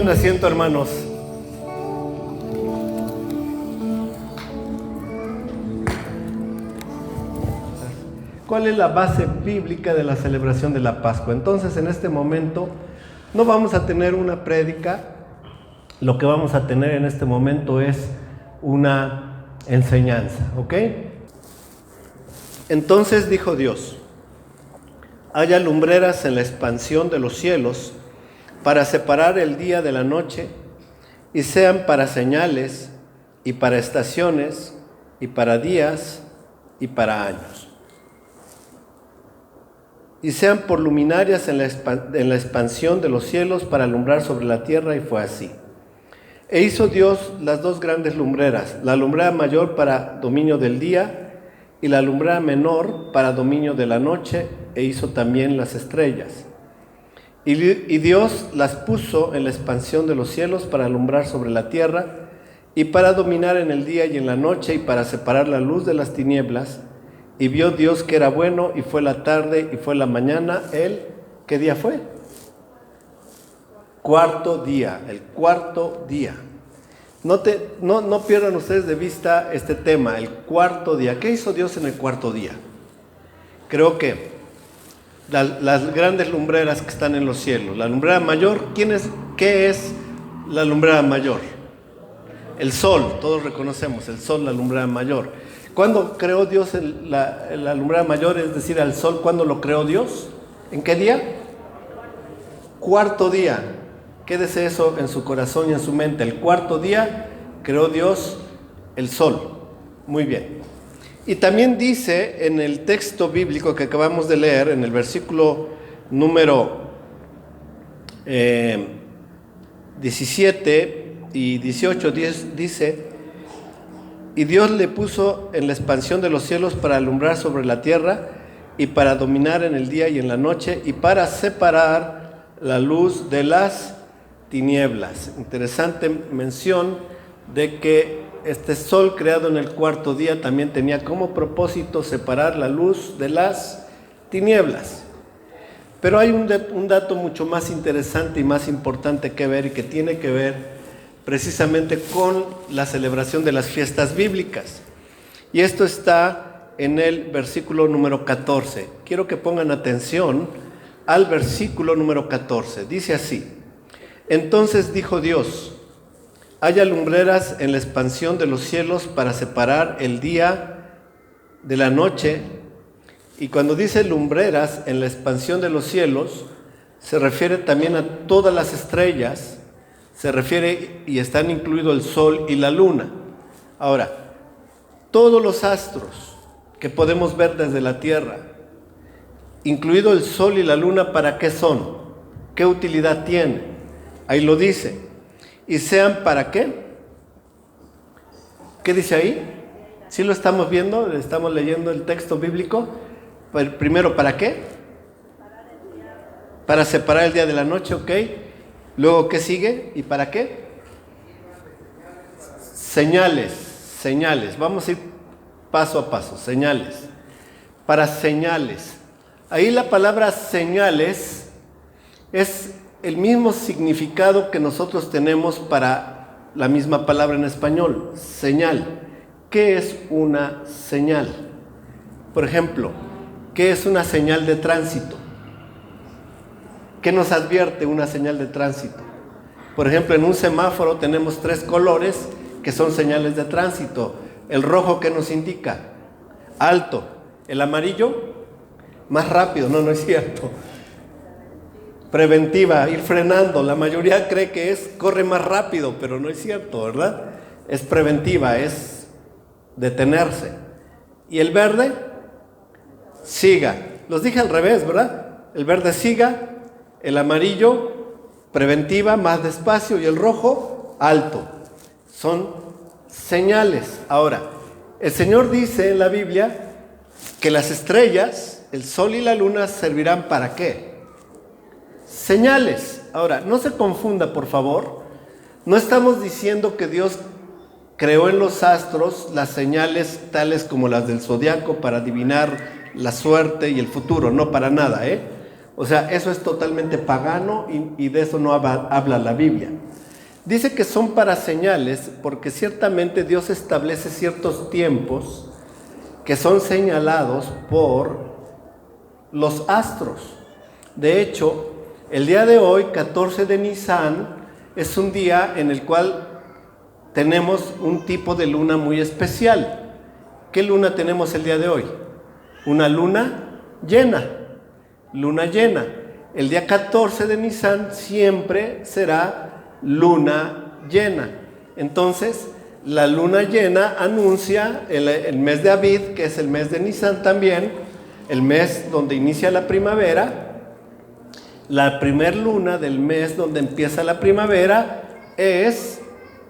Tomen asiento, hermanos. ¿Cuál es la base bíblica de la celebración de la Pascua? Entonces, en este momento no vamos a tener una prédica. Lo que vamos a tener en este momento es una enseñanza, ¿ok? Entonces dijo Dios: haya lumbreras en la expansión de los cielos para separar el día de la noche, y sean para señales, y para estaciones, y para días, y para años. Y sean por luminarias en la expansión de los cielos para alumbrar sobre la tierra, y fue así. E hizo Dios las dos grandes lumbreras, la lumbrera mayor para dominio del día, y la lumbrera menor para dominio de la noche, e hizo también las estrellas. Y Dios las puso en la expansión de los cielos para alumbrar sobre la tierra, y para dominar en el día y en la noche, y para separar la luz de las tinieblas. Y vio Dios que era bueno, y fue la tarde, y fue la mañana, ¿qué día fue? Cuarto día, el cuarto día. No pierdan ustedes de vista este tema, el cuarto día. ¿Qué hizo Dios en el cuarto día? Creo que las grandes lumbreras que están en los cielos, la lumbrera mayor, ¿qué es la lumbrera mayor? El sol, todos reconocemos, el sol, la lumbrera mayor. ¿Cuándo creó Dios la lumbrera mayor, es decir, al sol? ¿Cuándo lo creó Dios? ¿En qué día? Cuarto día. Quédese eso en su corazón y en su mente. El cuarto día creó Dios el sol. Muy bien. Y también dice en el texto bíblico que acabamos de leer, en el versículo número 17 y 18, dice: y Dios le puso en la expansión de los cielos para alumbrar sobre la tierra, y para dominar en el día y en la noche, y para separar la luz de las tinieblas. Interesante mención de que este sol creado en el cuarto día también tenía como propósito separar la luz de las tinieblas. Pero hay un dato mucho más interesante y más importante que ver, y que tiene que ver precisamente con la celebración de las fiestas bíblicas. Y esto está en el versículo número 14. Quiero que pongan atención al versículo número 14. Dice así: entonces dijo Dios: haya lumbreras en la expansión de los cielos para separar el día de la noche. Y cuando dice lumbreras en la expansión de los cielos, se refiere también a todas las estrellas. Se refiere, y están incluidos el sol y la luna. Ahora, todos los astros que podemos ver desde la tierra, incluido el sol y la luna, ¿para qué son? ¿Qué utilidad tienen? Ahí lo dice. ¿Y sean para qué? ¿Qué dice ahí? ¿Sí lo estamos viendo? ¿Estamos leyendo el texto bíblico? Primero, ¿para qué? Para separar el día de la noche, ¿ok? Luego, ¿qué sigue? ¿Y para qué? Señales. Vamos a ir paso a paso. Señales. Para señales. Ahí la palabra señales es el mismo significado que nosotros tenemos para la misma palabra en español, señal. ¿Qué es una señal? Por ejemplo, ¿qué es una señal de tránsito? ¿Qué nos advierte una señal de tránsito? Por ejemplo, en un semáforo tenemos 3 colores que son señales de tránsito. El rojo, ¿qué nos indica? Alto. El amarillo, más rápido. No es cierto. Preventiva, ir frenando. La mayoría cree que corre más rápido, pero no es cierto, ¿verdad? Es preventiva, es detenerse. ¿Y el verde? Siga. Los dije al revés, ¿verdad? El verde siga. El amarillo, preventiva, más despacio, y el rojo, alto. Son señales. Ahora, el Señor dice en la Biblia que las estrellas, el sol y la luna, servirán ¿para qué? Señales. Ahora, no se confunda, por favor. No estamos diciendo que Dios creó en los astros las señales tales como las del zodiaco para adivinar la suerte y el futuro. No, para nada, O sea, eso es totalmente pagano y de eso no habla la Biblia. Dice que son para señales porque ciertamente Dios establece ciertos tiempos que son señalados por los astros. De hecho, el día de hoy, 14 de Nisan, es un día en el cual tenemos un tipo de luna muy especial. ¿Qué luna tenemos el día de hoy? Una luna llena. Luna llena. El día 14 de Nisan siempre será luna llena. Entonces, la luna llena anuncia el mes de Abid, que es el mes de Nisan también, el mes donde inicia la primavera. La primer luna del mes donde empieza la primavera es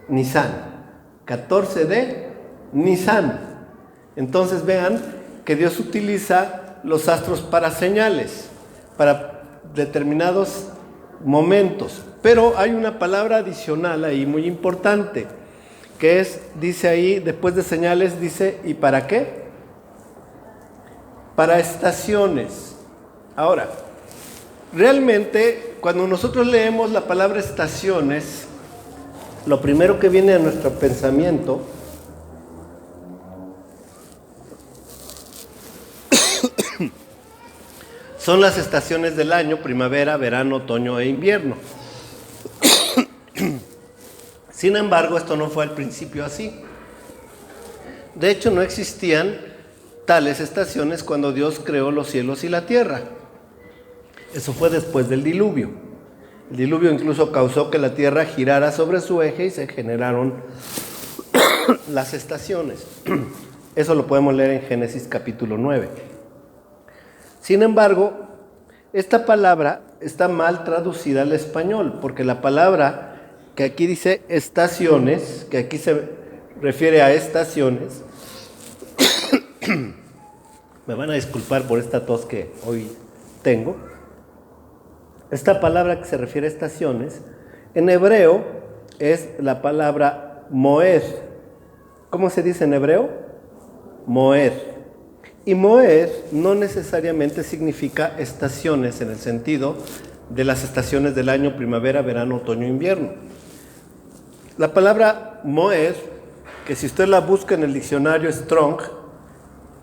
Nisan, 14 de Nisan. Entonces vean que Dios utiliza los astros para señales, para determinados momentos. Pero hay una palabra adicional ahí muy importante, que es, dice ahí, después de señales, dice, ¿y para qué? Para estaciones. Ahora, realmente, cuando nosotros leemos la palabra estaciones, lo primero que viene a nuestro pensamiento son las estaciones del año: primavera, verano, otoño e invierno. Sin embargo, esto no fue al principio así. De hecho, no existían tales estaciones cuando Dios creó los cielos y la tierra. Eso fue después del diluvio. El diluvio incluso causó que la tierra girara sobre su eje y se generaron las estaciones. Eso lo podemos leer en Génesis capítulo 9. Sin embargo, esta palabra está mal traducida al español, porque la palabra que aquí dice estaciones, que aquí se refiere a estaciones, me van a disculpar por esta tos que hoy tengo. Esta palabra que se refiere a estaciones, en hebreo es la palabra moed. ¿Cómo se dice en hebreo? Moed. Y moed no necesariamente significa estaciones en el sentido de las estaciones del año: primavera, verano, otoño, invierno. La palabra moed, que si usted la busca en el diccionario Strong,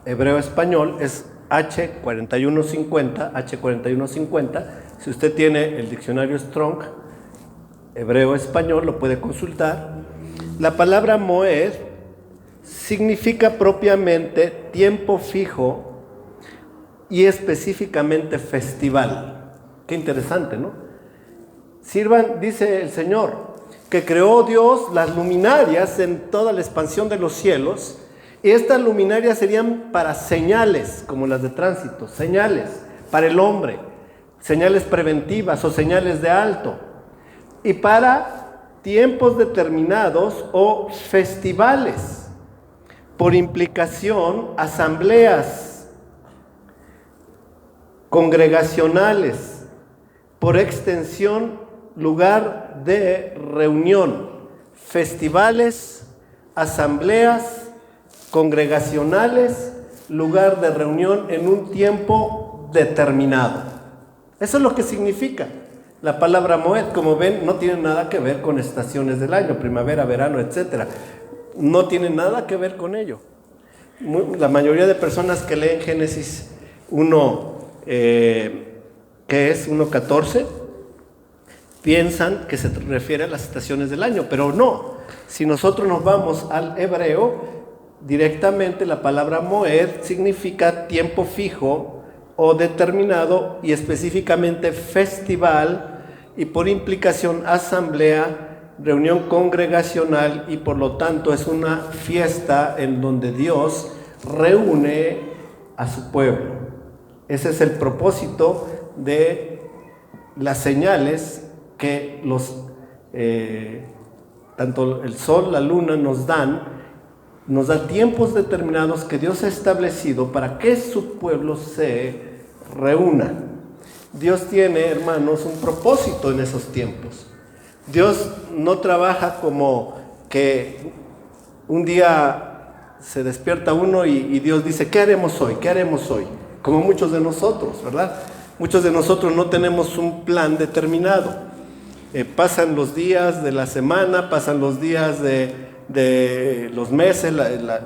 hebreo-español, es H4150. Si usted tiene el diccionario Strong, hebreo-español, lo puede consultar. La palabra moed significa propiamente tiempo fijo y específicamente festival. Qué interesante, ¿no? Sirvan, dice el Señor, que creó Dios las luminarias en toda la expansión de los cielos, y estas luminarias serían para señales, como las de tránsito, señales para el hombre, señales preventivas o señales de alto, y para tiempos determinados o festivales, por implicación, asambleas congregacionales, por extensión, lugar de reunión, festivales, asambleas congregacionales, lugar de reunión en un tiempo determinado. Eso es lo que significa la palabra moed. Como ven, no tiene nada que ver con estaciones del año, primavera, verano, etc. No tiene nada que ver con ello. La mayoría de personas que leen Génesis 1, que es 1:14, piensan que se refiere a las estaciones del año, pero no. Si nosotros nos vamos al hebreo, directamente la palabra moed significa tiempo fijo o determinado, y específicamente festival, y por implicación asamblea, reunión congregacional, y por lo tanto es una fiesta en donde Dios reúne a su pueblo. Ese es el propósito de las señales que tanto el sol, la luna nos da tiempos determinados que Dios ha establecido para que su pueblo se reúna. Dios tiene, hermanos, un propósito en esos tiempos. Dios no trabaja como que un día se despierta uno y Dios dice, ¿qué haremos hoy? ¿Qué haremos hoy? Como muchos de nosotros, ¿verdad? Muchos de nosotros no tenemos un plan determinado. Pasan los días de la semana, pasan los días de los meses,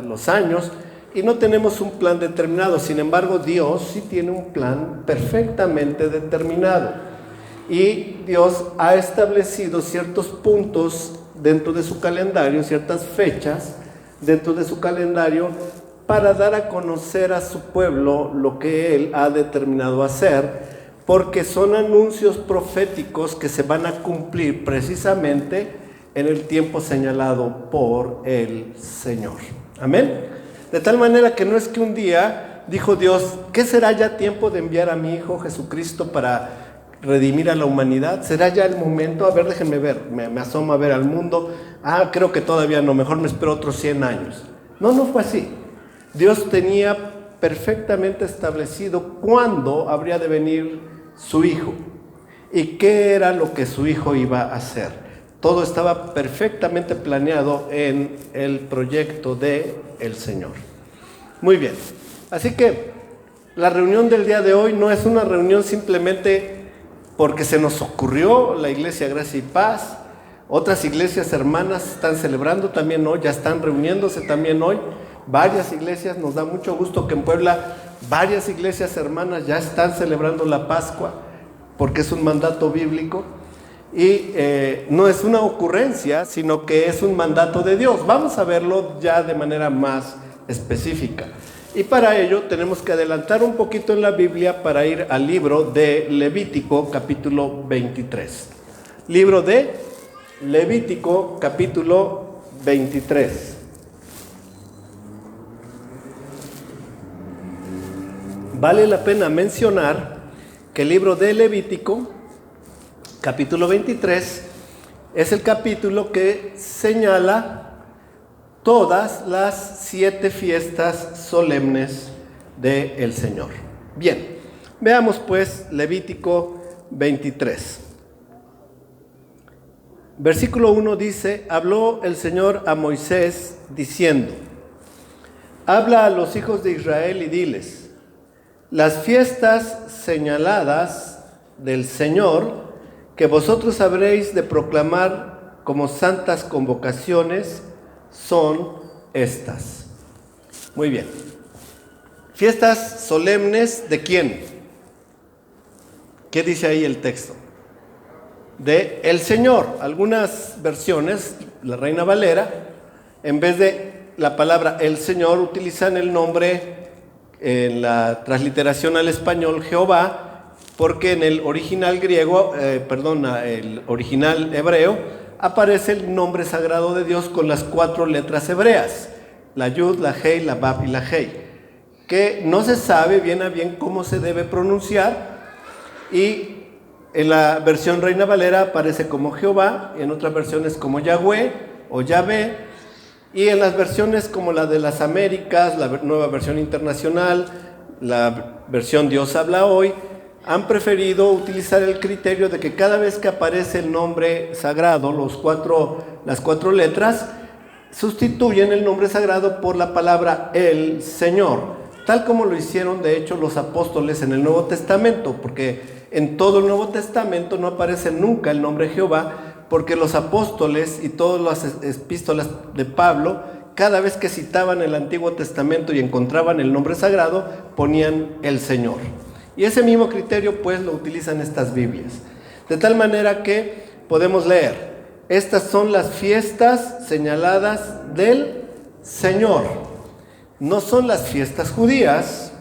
los años, y no tenemos un plan determinado. Sin embargo, Dios sí tiene un plan perfectamente determinado. Y Dios ha establecido ciertos puntos dentro de su calendario, ciertas fechas dentro de su calendario, para dar a conocer a su pueblo lo que Él ha determinado hacer, porque son anuncios proféticos que se van a cumplir precisamente en el tiempo señalado por el Señor. Amén. De tal manera que no es que un día dijo Dios, ¿qué será ya tiempo de enviar a mi Hijo Jesucristo para redimir a la humanidad? ¿Será ya el momento? A ver, déjenme ver, me asomo a ver al mundo. Creo que todavía no, mejor me espero otros 100 años. No fue así. Dios tenía perfectamente establecido cuándo habría de venir su Hijo y qué era lo que su Hijo iba a hacer. Todo estaba perfectamente planeado en el proyecto del Señor. Muy bien, así que la reunión del día de hoy no es una reunión simplemente porque se nos ocurrió. La Iglesia Gracia y Paz, otras iglesias hermanas están celebrando también hoy, ya están reuniéndose también hoy. Varias iglesias, nos da mucho gusto que en Puebla varias iglesias hermanas ya están celebrando la Pascua, porque es un mandato bíblico y no es una ocurrencia, sino que es un mandato de Dios. Vamos a verlo ya de manera más específica. Y para ello tenemos que adelantar un poquito en la Biblia para ir al libro de Levítico, capítulo 23. Libro de Levítico, capítulo 23. Vale la pena mencionar que el libro de Levítico, capítulo 23, es el capítulo que señala todas las 7 fiestas solemnes del Señor. Bien, veamos pues Levítico 23. Versículo 1 dice: habló el Señor a Moisés diciendo: habla a los hijos de Israel y diles: las fiestas señaladas del Señor, que vosotros habréis de proclamar como santas convocaciones, son estas. Muy bien. Fiestas solemnes, ¿de quién? ¿Qué dice ahí el texto? De el Señor. Algunas versiones, la Reina Valera, en vez de la palabra el Señor, utilizan el nombre en la transliteración al español Jehová, porque en el original griego, el original hebreo, aparece el nombre sagrado de Dios con las 4 letras hebreas, la Yud, la Hei, la Bab y la Hei, que no se sabe bien a bien cómo se debe pronunciar, y en la versión Reina Valera aparece como Jehová, en otras versiones como Yahweh o Yahvé, y en las versiones como la de las Américas, la nueva versión internacional, la versión Dios habla hoy, han preferido utilizar el criterio de que cada vez que aparece el nombre sagrado, las 4 letras, sustituyen el nombre sagrado por la palabra el Señor, tal como lo hicieron de hecho los apóstoles en el Nuevo Testamento, porque en todo el Nuevo Testamento no aparece nunca el nombre Jehová, porque los apóstoles y todas las epístolas de Pablo, cada vez que citaban el Antiguo Testamento y encontraban el nombre sagrado, ponían el Señor. Y ese mismo criterio pues lo utilizan estas Biblias. De tal manera que podemos leer: estas son las fiestas señaladas del Señor. No son las fiestas judías,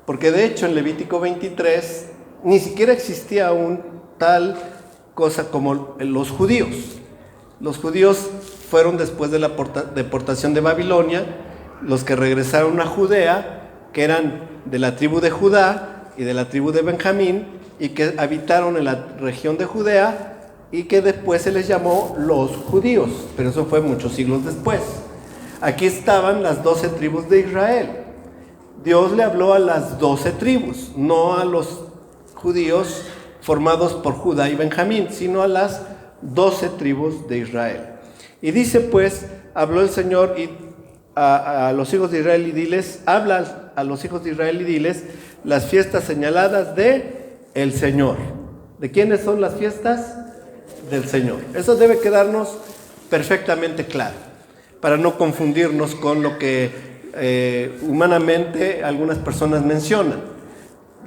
porque de hecho en Levítico 23 ni siquiera existía aún tal cosa como los judíos. Los judíos fueron después de la deportación de Babilonia, los que regresaron a Judea, que eran de la tribu de Judá y de la tribu de Benjamín, y que habitaron en la región de Judea, y que después se les llamó los judíos, pero eso fue muchos siglos después. Aquí estaban las 12 tribus de Israel. Dios le habló a las 12 tribus, no a los judíos formados por Judá y Benjamín, sino a las 12 tribus de Israel. Y dice pues, habló el Señor a los hijos de Israel y diles, habla a los hijos de Israel y diles: las fiestas señaladas de el Señor. ¿De quiénes son las fiestas? Del Señor. Eso debe quedarnos perfectamente claro, para no confundirnos con lo que humanamente algunas personas mencionan.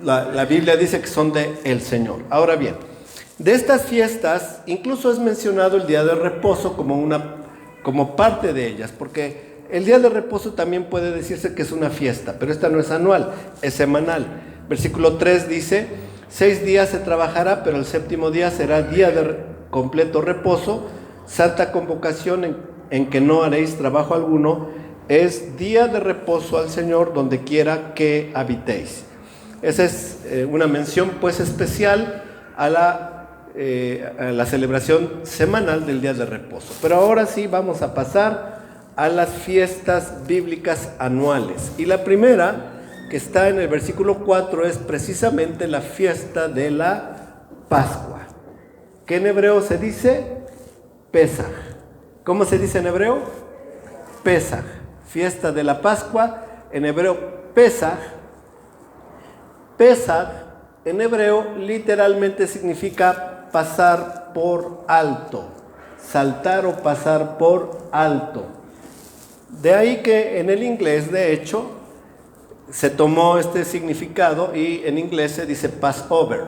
La Biblia dice que son de el Señor. Ahora bien, de estas fiestas incluso es mencionado el día de reposo como parte de ellas, porque el día de reposo también puede decirse que es una fiesta, pero esta no es anual, es semanal. Versículo 3 dice: 6 días se trabajará, pero el séptimo día será día de completo reposo, santa convocación en que no haréis trabajo alguno, es día de reposo al Señor donde quiera que habitéis. Esa es una mención pues especial a la celebración semanal del día de reposo. Pero ahora sí vamos a pasar a las fiestas bíblicas anuales. Y la primera, que está en el versículo 4, es precisamente la fiesta de la Pascua, que en hebreo se dice Pesaj. ¿Cómo se dice en hebreo? Pesaj. Fiesta de la Pascua, en hebreo Pesaj. Pesaj en hebreo literalmente significa pasar por alto, saltar o pasar por alto. De ahí que en el inglés, de hecho, se tomó este significado y en inglés se dice Passover,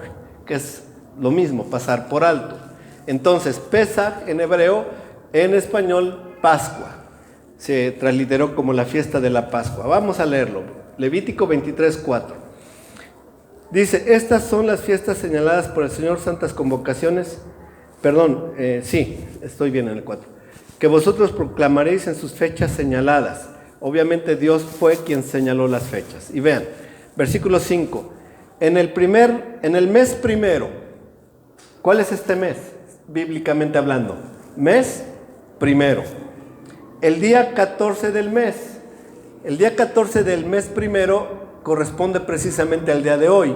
que es lo mismo, pasar por alto. Entonces, Pesaj en hebreo, en español, Pascua. Se transliteró como la fiesta de la Pascua. Vamos a leerlo. Levítico 23:4. Dice: estas son las fiestas señaladas por el Señor, santas convocaciones. Sí, estoy bien en el 4. Que vosotros proclamaréis en sus fechas señaladas. Obviamente Dios fue quien señaló las fechas. Y vean, versículo 5. En el mes primero. ¿Cuál es este mes? Bíblicamente hablando. Mes primero. El día 14 del mes. El día 14 del mes primero corresponde precisamente al día de hoy,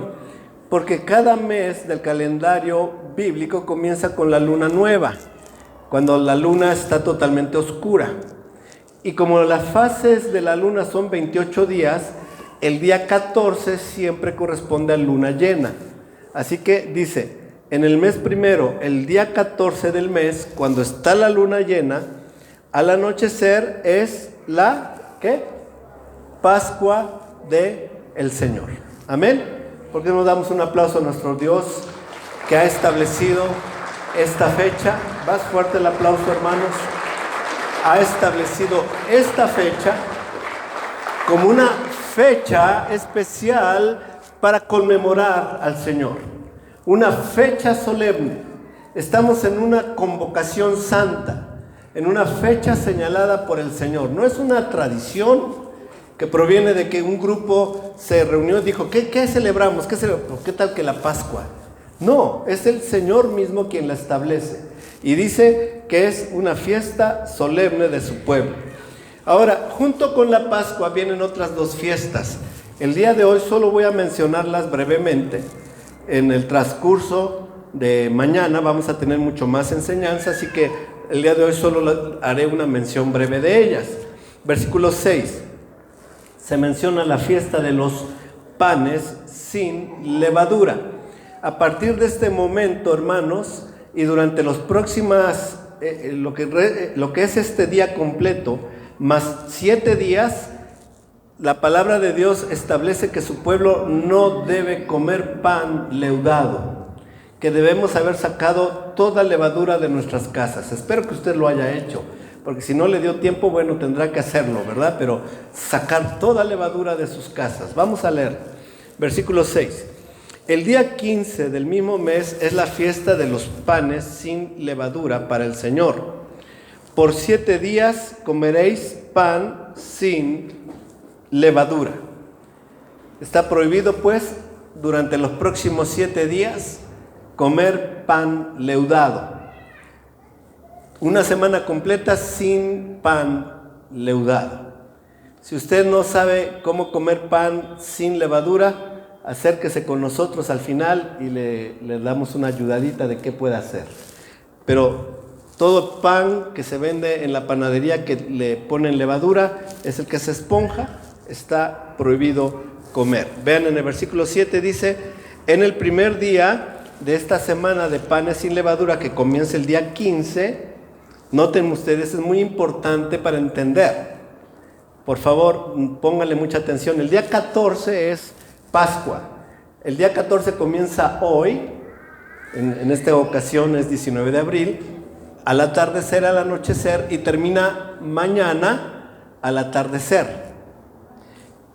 porque cada mes del calendario bíblico comienza con la luna nueva, cuando la luna está totalmente oscura. Y como las fases de la luna son 28 días, el día 14 siempre corresponde a luna llena. Así que dice, en el mes primero, el día 14 del mes, cuando está la luna llena, al anochecer es la, ¿qué? Pascua de el Señor. Amén. ¿Por qué no damos un aplauso a nuestro Dios que ha establecido esta fecha? Más fuerte el aplauso, hermanos. Ha establecido esta fecha como una fecha especial para conmemorar al Señor. Una fecha solemne. Estamos en una convocación santa, en una fecha señalada por el Señor. No es una tradición que proviene de que un grupo se reunió y dijo, ¿qué celebramos? ¿Qué tal que la Pascua? No, es el Señor mismo quien la establece. Y dice que es una fiesta solemne de su pueblo. Ahora, junto con la Pascua vienen otras dos fiestas. El día de hoy solo voy a mencionarlas brevemente. En el transcurso de mañana vamos a tener mucho más enseñanza, así que el día de hoy solo haré una mención breve de ellas. Versículo 6. Se menciona la fiesta de los panes sin levadura. A partir de este momento, hermanos, y durante los próximos, lo que es este día completo, más 7 días, la palabra de Dios establece que su pueblo no debe comer pan leudado, que debemos haber sacado toda levadura de nuestras casas. Espero que usted lo haya hecho, porque si no le dio tiempo, bueno, tendrá que hacerlo, ¿verdad? Pero sacar toda levadura de sus casas. Vamos a leer, versículo 6. El día 15 del mismo mes es la fiesta de los panes sin levadura para el Señor. Por 7 días comeréis pan sin levadura. Está prohibido, pues, durante los próximos 7 días comer pan leudado. Una semana completa sin pan leudado. Si usted no sabe cómo comer pan sin levadura, acérquese con nosotros al final y le damos una ayudadita de qué puede hacer. Pero todo pan que se vende en la panadería que le ponen levadura es el que se esponja, está prohibido comer. Vean en el versículo 7 dice, en el primer día de esta semana de panes sin levadura que comienza el día 15, noten ustedes, es muy importante para entender. Por favor, pónganle mucha atención. El día 14 es Pascua. El día 14 comienza hoy, en esta ocasión es 19 de abril, al atardecer, al anochecer, y termina mañana al atardecer.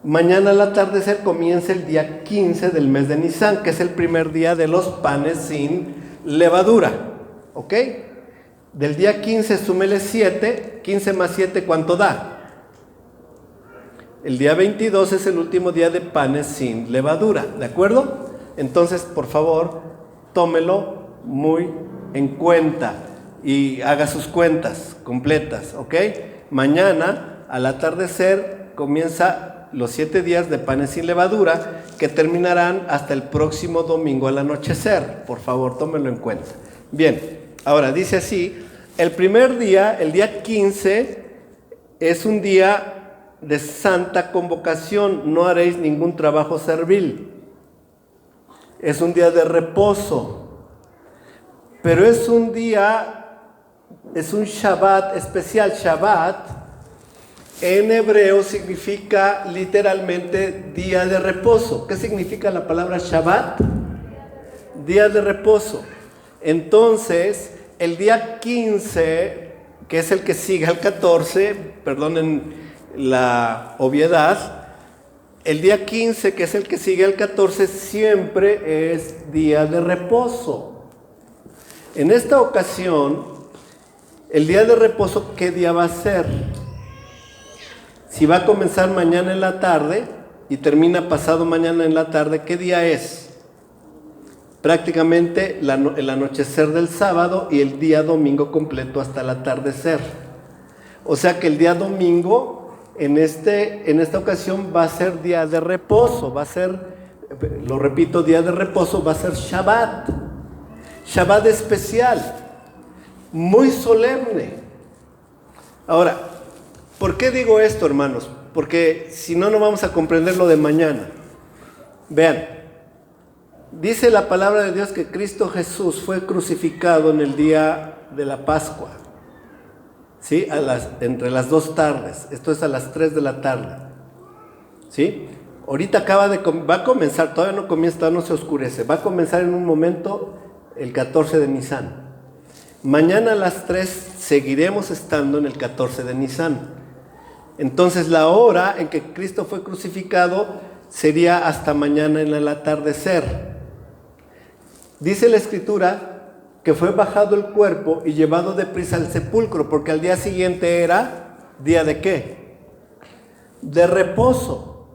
Mañana al atardecer comienza el día 15 del mes de Nisan, que es el primer día de los panes sin levadura. ¿Ok? Del día 15 súmele 7, 15 más 7, ¿cuánto da? El día 22 es el último día de panes sin levadura, ¿de acuerdo? Entonces, por favor, tómelo muy en cuenta y haga sus cuentas completas, ¿ok? Mañana, al atardecer, comienza los 7 días de panes sin levadura, que terminarán hasta el próximo domingo al anochecer. Por favor, tómenlo en cuenta. Bien, ahora dice así, el primer día, el día 15, es un día de santa convocación, no haréis ningún trabajo servil. Es un día de reposo, pero es un día, es un Shabbat especial. Shabbat en hebreo significa literalmente día de reposo. ¿Qué significa la palabra Shabbat? Día de reposo. Entonces, el día 15, que es el que sigue al 14, perdonen la obviedad, el día 15, que es el que sigue al 14, siempre es día de reposo. En esta ocasión, el día de reposo, ¿qué día va a ser? Si va a comenzar mañana en la tarde y termina pasado mañana en la tarde, ¿qué día es? Prácticamente el anochecer del sábado y el día domingo completo hasta el atardecer. O sea que el día domingo, en esta ocasión, va a ser día de reposo, va a ser, lo repito, día de reposo, va a ser Shabbat. Shabbat especial, muy solemne. Ahora, ¿por qué digo esto, hermanos? Porque si no, no vamos a comprender lo de mañana. Vean, dice la palabra de Dios que Cristo Jesús fue crucificado en el día de la Pascua, ¿sí? Entre las 2 tardes, esto es a las 3 de la tarde, ¿sí? Ahorita va a comenzar, todavía no comienza, todavía no se oscurece, va a comenzar en un momento el 14 de Nisan. Mañana a las 3 seguiremos estando en el 14 de Nisan. Entonces la hora en que Cristo fue crucificado sería hasta mañana en el atardecer. Dice la Escritura que fue bajado el cuerpo y llevado deprisa al sepulcro, porque al día siguiente era día de ¿qué? De reposo.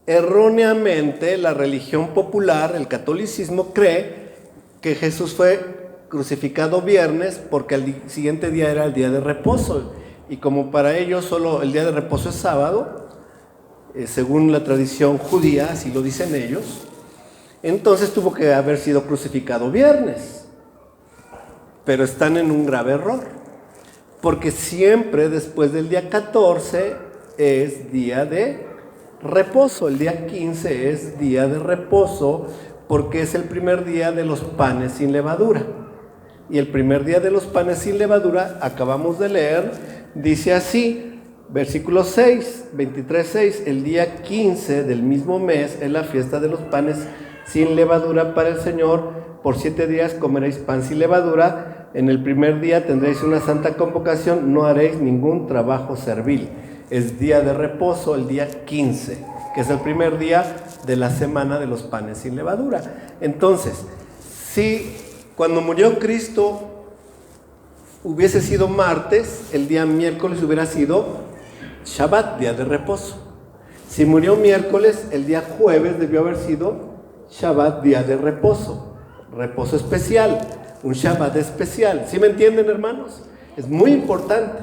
Erróneamente la religión popular, el catolicismo, cree que Jesús fue crucificado viernes porque al siguiente día era el día de reposo. Y como para ellos solo el día de reposo es sábado, según la tradición judía, así lo dicen ellos, entonces tuvo que haber sido crucificado viernes. Pero están en un grave error, porque siempre después del día 14 es día de reposo. El día 15 es día de reposo porque es el primer día de los panes sin levadura. Y el primer día de los panes sin levadura, acabamos de leer, dice así, versículo 6, 23:6, el día 15 del mismo mes es la fiesta de los panes sin levadura para el Señor. Por 7 días comeréis pan sin levadura. En el primer día tendréis una santa convocación, no haréis ningún trabajo servil. Es día de reposo el día 15, que es el primer día de la semana de los panes sin levadura. Entonces, si cuando murió Cristo hubiese sido martes, el día miércoles hubiera sido Shabbat, día de reposo. Si murió miércoles, el día jueves debió haber sido Shabbat, día de reposo, reposo especial, un Shabbat especial. ¿Sí me entienden, hermanos? Es muy importante,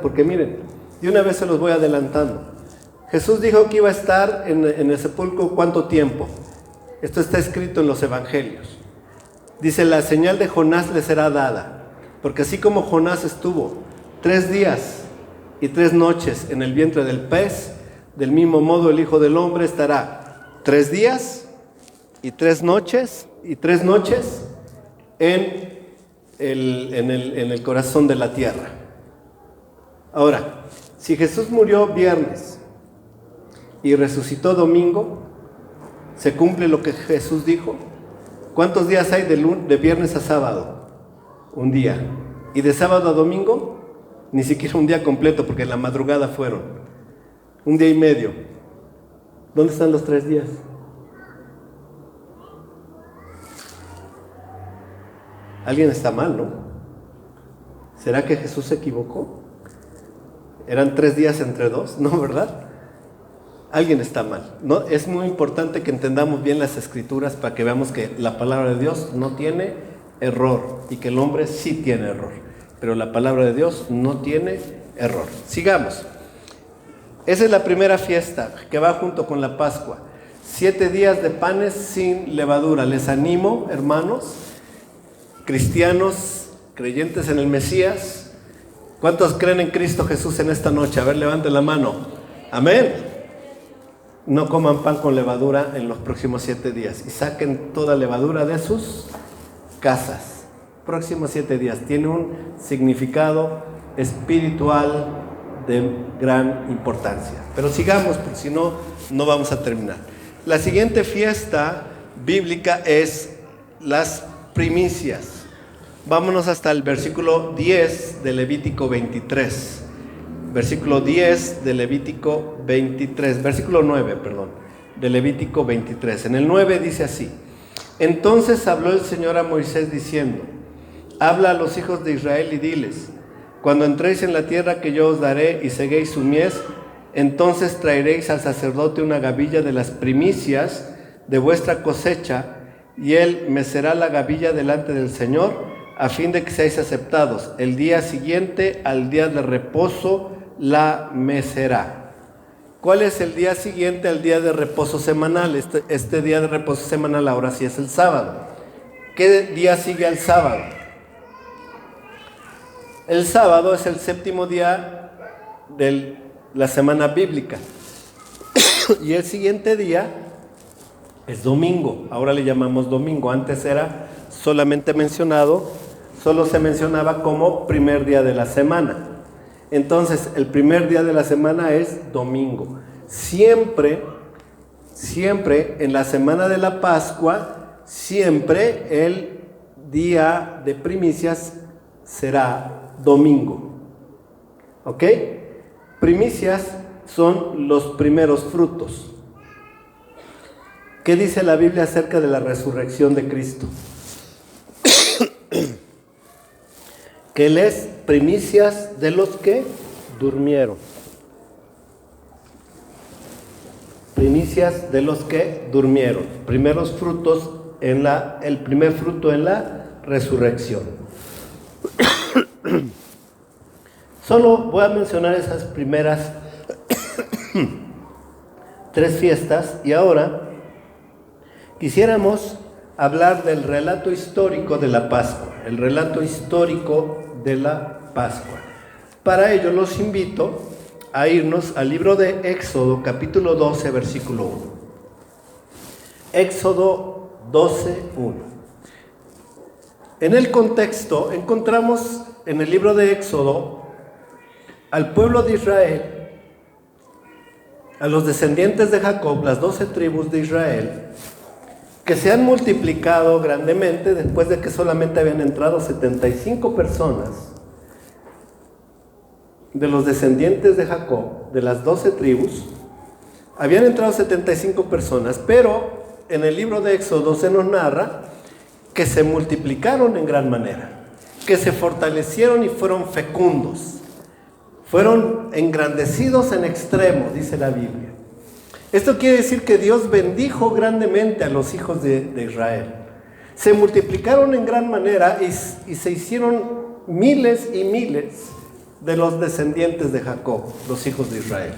porque miren, de una vez se los voy adelantando. Jesús dijo que iba a estar en el sepulcro ¿cuánto tiempo? Esto está escrito en los evangelios. Dice, la señal de Jonás le será dada, porque así como Jonás estuvo 3 días y 3 noches en el vientre del pez, del mismo modo el Hijo del Hombre estará 3 días y 3 noches en el corazón de la tierra. Ahora, si Jesús murió viernes y resucitó domingo, se cumple lo que Jesús dijo. ¿Cuántos días hay de viernes a sábado? Un día. ¿Y de sábado a domingo? Ni siquiera un día completo, porque en la madrugada fueron. Un día y medio. ¿Dónde están los 3 días? Alguien está mal, ¿no? ¿Será que Jesús se equivocó? ¿Eran 3 días entre 2? No, ¿verdad? Alguien está mal, ¿no? Es muy importante que entendamos bien las Escrituras para que veamos que la palabra de Dios no tiene error y que el hombre sí tiene error, pero la palabra de Dios no tiene error. Sigamos. Esa es la primera fiesta que va junto con la Pascua. 7 días de panes sin levadura. Les animo, hermanos, cristianos, creyentes en el Mesías. ¿Cuántos creen en Cristo Jesús en esta noche? A ver, levanten la mano. Amén. No coman pan con levadura en los próximos 7 días y saquen toda levadura de sus casas. Próximos 7 días. Tiene un significado espiritual de gran importancia. Pero sigamos, porque si no, no vamos a terminar. La siguiente fiesta bíblica es las primicias. Vámonos hasta el versículo 10 de Levítico 23. Versículo 10 de Levítico 23, versículo 9, perdón, de Levítico 23. En el 9 dice así: Entonces habló el Señor a Moisés diciendo: Habla a los hijos de Israel y diles: Cuando entréis en la tierra que yo os daré y seguéis su mies, entonces traeréis al sacerdote una gavilla de las primicias de vuestra cosecha, y él mecerá la gavilla delante del Señor, a fin de que seáis aceptados. El día siguiente al día de reposo la mecerá. ¿Cuál es el día siguiente al día de reposo semanal? Este día de reposo semanal ahora sí es el sábado. ¿Qué día sigue al sábado? El sábado es el 7º día de la semana bíblica. Y el siguiente día es domingo. Ahora le llamamos domingo. Antes era solamente mencionado, solo se mencionaba como primer día de la semana. Entonces, el primer día de la semana es domingo. Siempre en la semana de la Pascua, siempre el día de primicias será domingo. ¿Ok? Primicias son los primeros frutos. ¿Qué dice la Biblia acerca de la resurrección de Cristo? Que Él es primicias de los que durmieron. Primicias de los que durmieron. Primeros frutos el primer fruto en la resurrección. Solo voy a mencionar esas primeras 3 fiestas y ahora quisiéramos hablar del relato histórico de la Pascua. El relato histórico de la Pascua. Para ello los invito a irnos al libro de Éxodo, capítulo 12, versículo 1. Éxodo 12, 1. En el contexto encontramos en el libro de Éxodo al pueblo de Israel, a los descendientes de Jacob, las 12 tribus de Israel, que se han multiplicado grandemente después de que solamente habían entrado 75 personas de los descendientes de Jacob, de las 12 tribus. Habían entrado 75 personas, pero en el libro de Éxodo se nos narra que se multiplicaron en gran manera, que se fortalecieron y fueron fecundos, fueron engrandecidos en extremo, dice la Biblia. Esto quiere decir que Dios bendijo grandemente a los hijos de Israel. Se multiplicaron en gran manera y se hicieron miles y miles de los descendientes de Jacob, los hijos de Israel.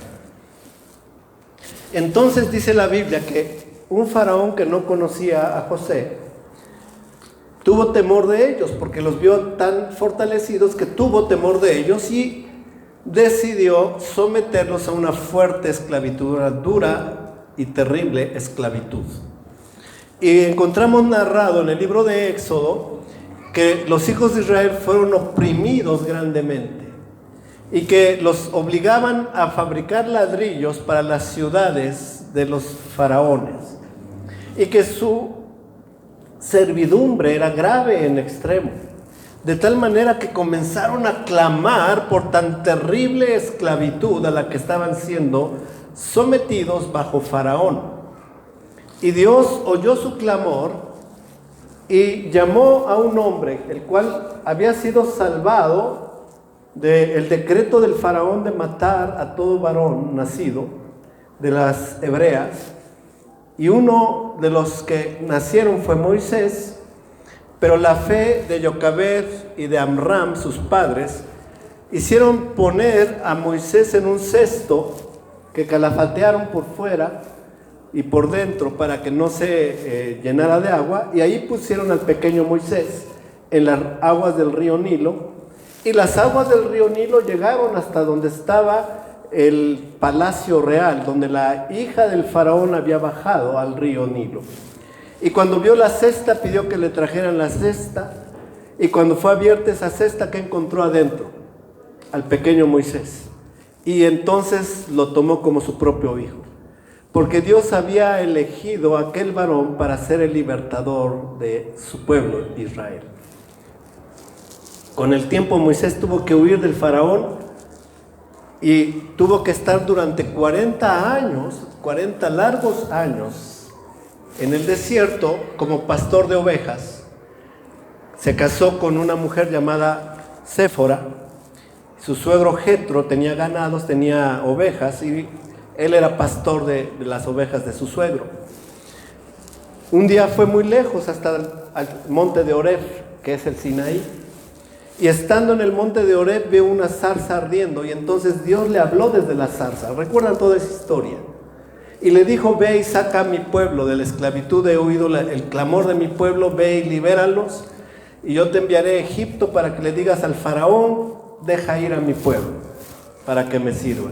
Entonces dice la Biblia que un faraón que no conocía a José tuvo temor de ellos, porque los vio tan fortalecidos que tuvo temor de ellos y decidió someterlos a una fuerte esclavitud, una dura y terrible esclavitud. Y encontramos narrado en el libro de Éxodo que los hijos de Israel fueron oprimidos grandemente y que los obligaban a fabricar ladrillos para las ciudades de los faraones y que su servidumbre era grave en extremo, de tal manera que comenzaron a clamar por tan terrible esclavitud a la que estaban siendo sometidos bajo Faraón. Y Dios oyó su clamor y llamó a un hombre, el cual había sido salvado del decreto del Faraón de matar a todo varón nacido de las hebreas. Y uno de los que nacieron fue Moisés, pero la fe de Jocabed y de Amram, sus padres, hicieron poner a Moisés en un cesto que calafatearon por fuera y por dentro para que no se llenara de agua, y ahí pusieron al pequeño Moisés en las aguas del río Nilo, y las aguas del río Nilo llegaron hasta donde estaba el palacio real, donde la hija del faraón había bajado al río Nilo. Y cuando vio la cesta, pidió que le trajeran la cesta, y cuando fue abierta esa cesta, ¿qué encontró adentro? Al pequeño Moisés. Y entonces lo tomó como su propio hijo, porque Dios había elegido a aquel varón para ser el libertador de su pueblo Israel. Con el tiempo Moisés tuvo que huir del faraón y tuvo que estar durante 40 años, 40 largos años, en el desierto como pastor de ovejas. Se casó con una mujer llamada Séfora. Su suegro Jetro tenía ganados, tenía ovejas, y él era pastor de las ovejas de su suegro. Un día fue muy lejos hasta el monte de Horeb, que es el Sinaí. Y estando en el monte de Horeb vio una zarza ardiendo, y entonces Dios le habló desde la zarza. ¿Recuerdan toda esa historia? Y le dijo: ve y saca a mi pueblo de la esclavitud, he oído el clamor de mi pueblo, ve y libéralos, y yo te enviaré a Egipto para que le digas al faraón: deja ir a mi pueblo para que me sirvan.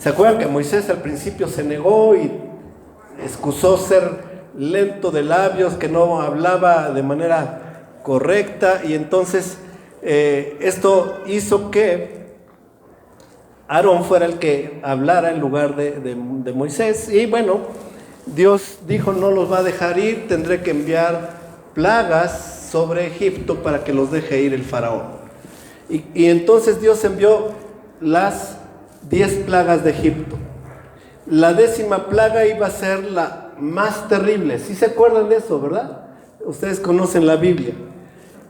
¿Se acuerdan que Moisés al principio se negó y excusó ser lento de labios, que no hablaba de manera correcta? Y entonces esto hizo que Aarón fuera el que hablara en lugar de Moisés. Y bueno, Dios dijo: no los va a dejar ir, tendré que enviar plagas sobre Egipto para que los deje ir el faraón. Y entonces Dios envió las 10 plagas de Egipto. La 10ª plaga iba a ser la más terrible. ¿Sí se acuerdan de eso, verdad? Ustedes conocen la Biblia.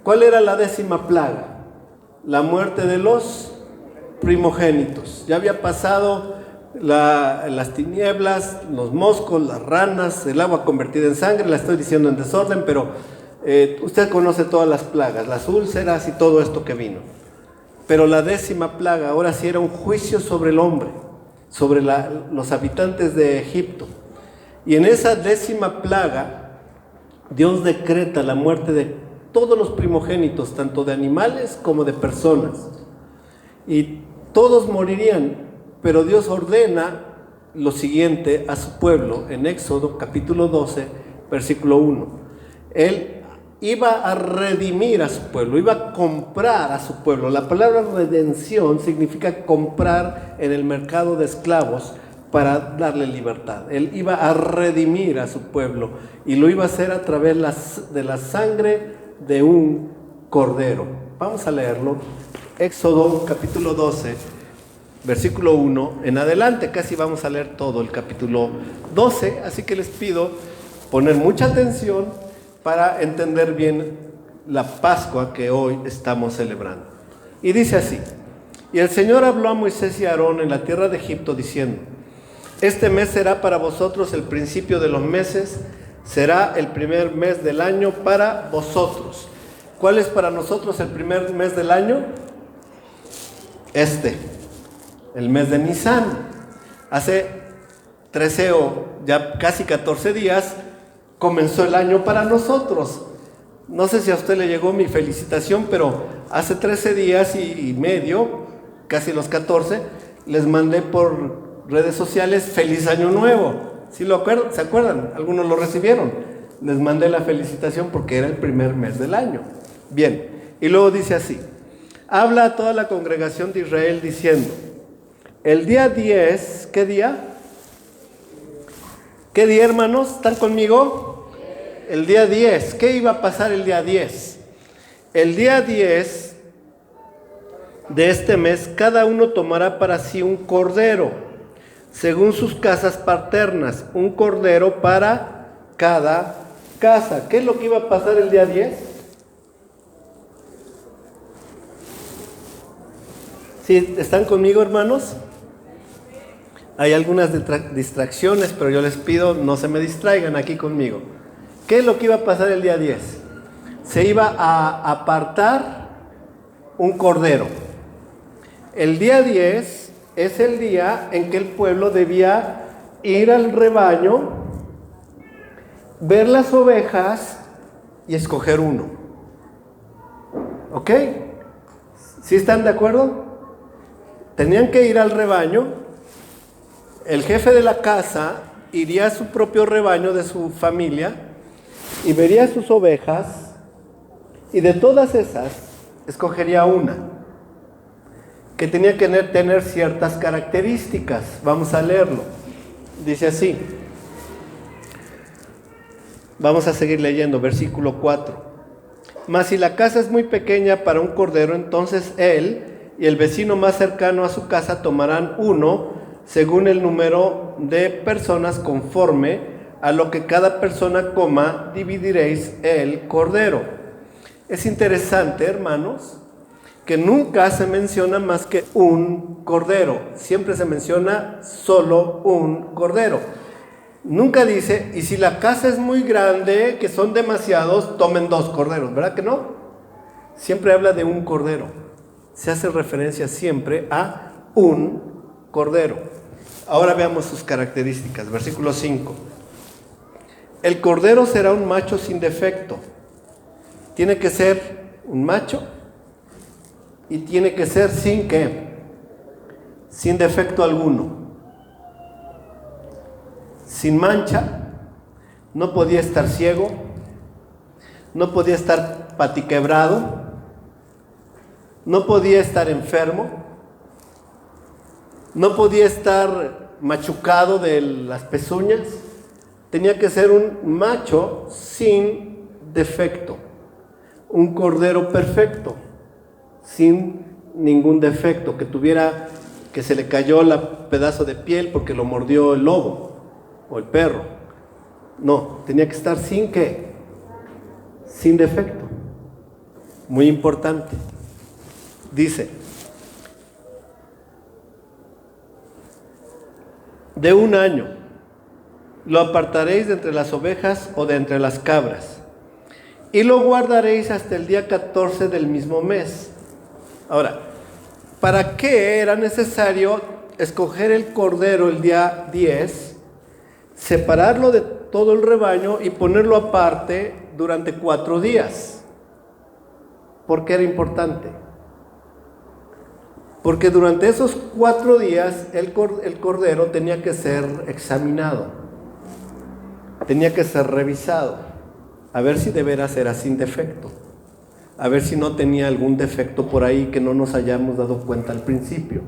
¿Cuál era la 10ª plaga? La muerte de los primogénitos. Ya había pasado las tinieblas, los moscos, las ranas, el agua convertida en sangre. La estoy diciendo en desorden, pero usted conoce todas las plagas, las úlceras y todo esto que vino. Pero la 10ª plaga ahora sí era un juicio sobre el hombre, sobre los habitantes de Egipto. Y en esa 10ª plaga, Dios decreta la muerte de todos los primogénitos, tanto de animales como de personas. Y todos morirían, pero Dios ordena lo siguiente a su pueblo en Éxodo capítulo 12, versículo 1. Él iba a redimir a su pueblo, iba a comprar a su pueblo. La palabra redención significa comprar en el mercado de esclavos para darle libertad. Él iba a redimir a su pueblo y lo iba a hacer a través de la sangre de un cordero. Vamos a leerlo. Éxodo capítulo 12, versículo 1 en adelante. Casi vamos a leer todo el capítulo 12, así que les pido poner mucha atención para entender bien la Pascua que hoy estamos celebrando. Y dice así: y el Señor habló a Moisés y a Aarón en la tierra de Egipto diciendo: este mes será para vosotros el principio de los meses, será el primer mes del año para vosotros. ¿Cuál es para nosotros el primer mes del año? El mes de Nisán. Hace 13 o ya casi 14 días comenzó el año para nosotros. No sé si a usted le llegó mi felicitación, pero hace 13 días y medio casi los 14, les mandé por redes sociales feliz año nuevo. ¿Sí se acuerdan? Algunos lo recibieron. Les mandé la felicitación porque era el primer mes del año. Bien, y luego dice así: habla a toda la congregación de Israel diciendo, el día 10, ¿qué día? ¿Qué día, hermanos? ¿Están conmigo? El día 10, ¿qué iba a pasar el día 10? El día 10 de este mes, cada uno tomará para sí un cordero, según sus casas paternas, un cordero para cada casa. ¿Qué es lo que iba a pasar el día 10? ¿Sí están conmigo, hermanos? Hay algunas distracciones, pero yo les pido no se me distraigan aquí conmigo. ¿Qué es lo que iba a pasar el día 10? Se iba a apartar un cordero. El día 10 es el día en que el pueblo debía ir al rebaño, ver las ovejas y escoger uno. ¿Ok? ¿Sí están de acuerdo? Tenían que ir al rebaño. El jefe de la casa iría a su propio rebaño de su familia y vería sus ovejas, y de todas esas escogería una que tenía que tener ciertas características. Vamos a leerlo. Dice así. Vamos a seguir leyendo, versículo 4. Mas si la casa es muy pequeña para un cordero, entonces él y el vecino más cercano a su casa tomarán uno, según el número de personas, conforme a lo que cada persona coma, dividiréis el cordero. Es interesante, hermanos, que nunca se menciona más que un cordero. Siempre se menciona solo un cordero. Nunca dice, y si la casa es muy grande, que son demasiados, tomen 2 corderos, ¿verdad que no? Siempre habla de un cordero. Se hace referencia siempre a un cordero. Ahora veamos sus características. Versículo 5. El cordero será un macho sin defecto. Tiene que ser un macho y tiene que ser sin ¿qué? Sin defecto alguno. Sin mancha. No podía estar ciego. No podía estar patiquebrado. No podía estar enfermo. No podía estar machucado de las pezuñas. Tenía que ser un macho sin defecto. Un cordero perfecto, sin ningún defecto, que se le cayó el pedazo de piel porque lo mordió el lobo o el perro. No, tenía que estar sin ¿qué? Sin defecto. Muy importante. Dice, de 1 año, lo apartaréis de entre las ovejas o de entre las cabras, y lo guardaréis hasta el día 14 del mismo mes. Ahora, ¿para qué era necesario escoger el cordero el día 10, separarlo de todo el rebaño y ponerlo aparte durante 4 días? ¿Por qué era importante? Porque durante esos 4 días el cordero tenía que ser examinado, tenía que ser revisado, a ver si de veras era sin defecto, a ver si no tenía algún defecto por ahí que no nos hayamos dado cuenta al principio.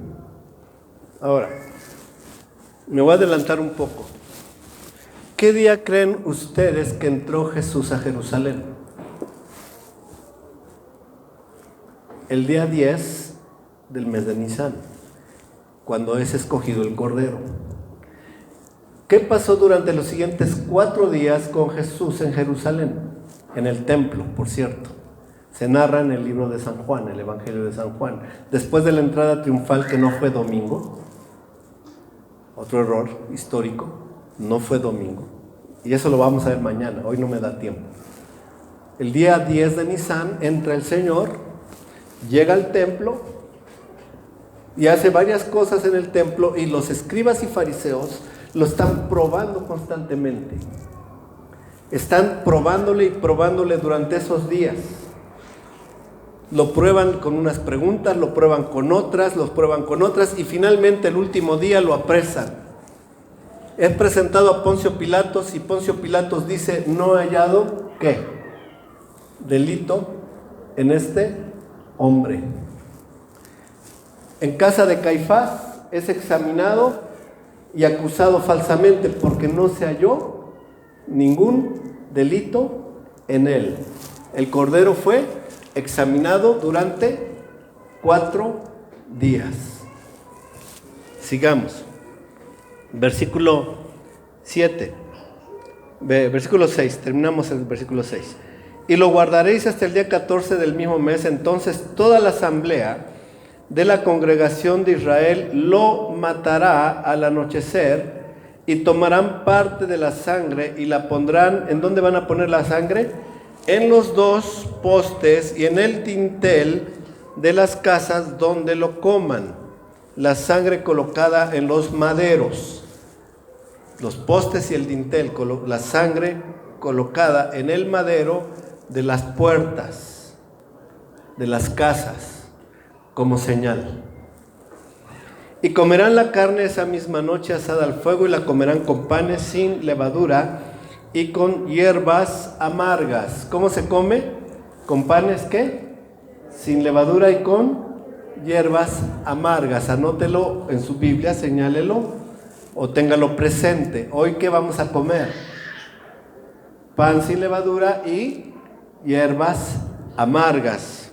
Ahora, me voy a adelantar un poco. ¿Qué día creen ustedes que entró Jesús a Jerusalén? El día 10 del mes de Nisan, cuando es escogido el cordero. ¿Qué pasó durante los siguientes 4 días con Jesús en Jerusalén? En el templo, por cierto. Se narra en el libro de San Juan, el Evangelio de San Juan. Después de la entrada triunfal, que no fue domingo, otro error histórico, no fue domingo. Y eso lo vamos a ver mañana, hoy no me da tiempo. El día 10 de Nisan entra el Señor, llega al templo y hace varias cosas en el templo, y los escribas y fariseos lo están probando constantemente. Están probándole y probándole durante esos días. lo prueban con unas preguntas, lo prueban con otras, y finalmente el último día lo apresan. Es presentado a Poncio Pilatos y Poncio Pilatos dice: no he hallado, ¿qué? Delito en este hombre. En casa de Caifás es examinado y acusado falsamente porque no se halló ningún delito en él. El Cordero fue examinado durante 4 días. Sigamos. Versículo 6, terminamos el versículo 6. Y lo guardaréis hasta el día 14 del mismo mes. Entonces toda la asamblea de la congregación de Israel lo matará al anochecer, y tomarán parte de la sangre y la pondrán. ¿En dónde van a poner la sangre? En los 2 postes y en el dintel de las casas donde lo coman. La sangre colocada en los maderos. Los postes y el dintel, la sangre colocada en el madero de las puertas de las casas como señal. Y comerán la carne esa misma noche asada al fuego, y la comerán con panes sin levadura y con hierbas amargas. ¿Cómo se come? ¿Con panes qué? Sin levadura y con hierbas amargas. Anótelo en su Biblia, señálelo o téngalo presente. Hoy, ¿qué vamos a comer? Pan sin levadura y hierbas amargas.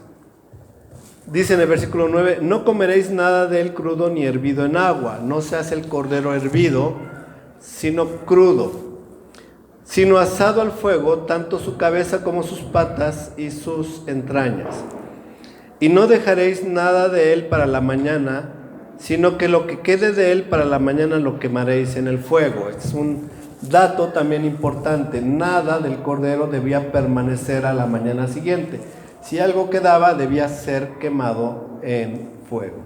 Dice en el versículo 9: no comeréis nada de él crudo ni hervido en agua. No se hace el cordero hervido, sino crudo, sino asado al fuego, tanto su cabeza como sus patas y sus entrañas. Y no dejaréis nada de él para la mañana, sino que lo que quede de él para la mañana lo quemaréis en el fuego. Este es un dato también importante. Nada del cordero debía permanecer a la mañana siguiente. Si algo quedaba, debía ser quemado en fuego.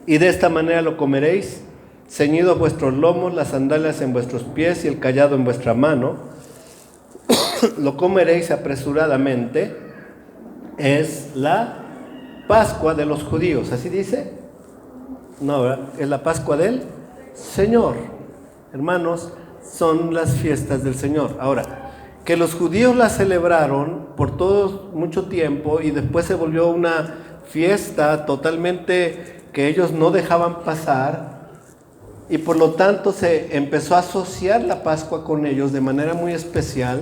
Y de esta manera lo comeréis, ceñidos vuestros lomos, las sandalias en vuestros pies y el cayado en vuestra mano. Lo comeréis apresuradamente. Es la Pascua de los judíos, ¿así dice? No, ¿verdad? Es la Pascua del Señor. Hermanos, son las fiestas del Señor. Ahora, que los judíos la celebraron por mucho tiempo, y después se volvió una fiesta totalmente que ellos no dejaban pasar, y por lo tanto se empezó a asociar la Pascua con ellos de manera muy especial.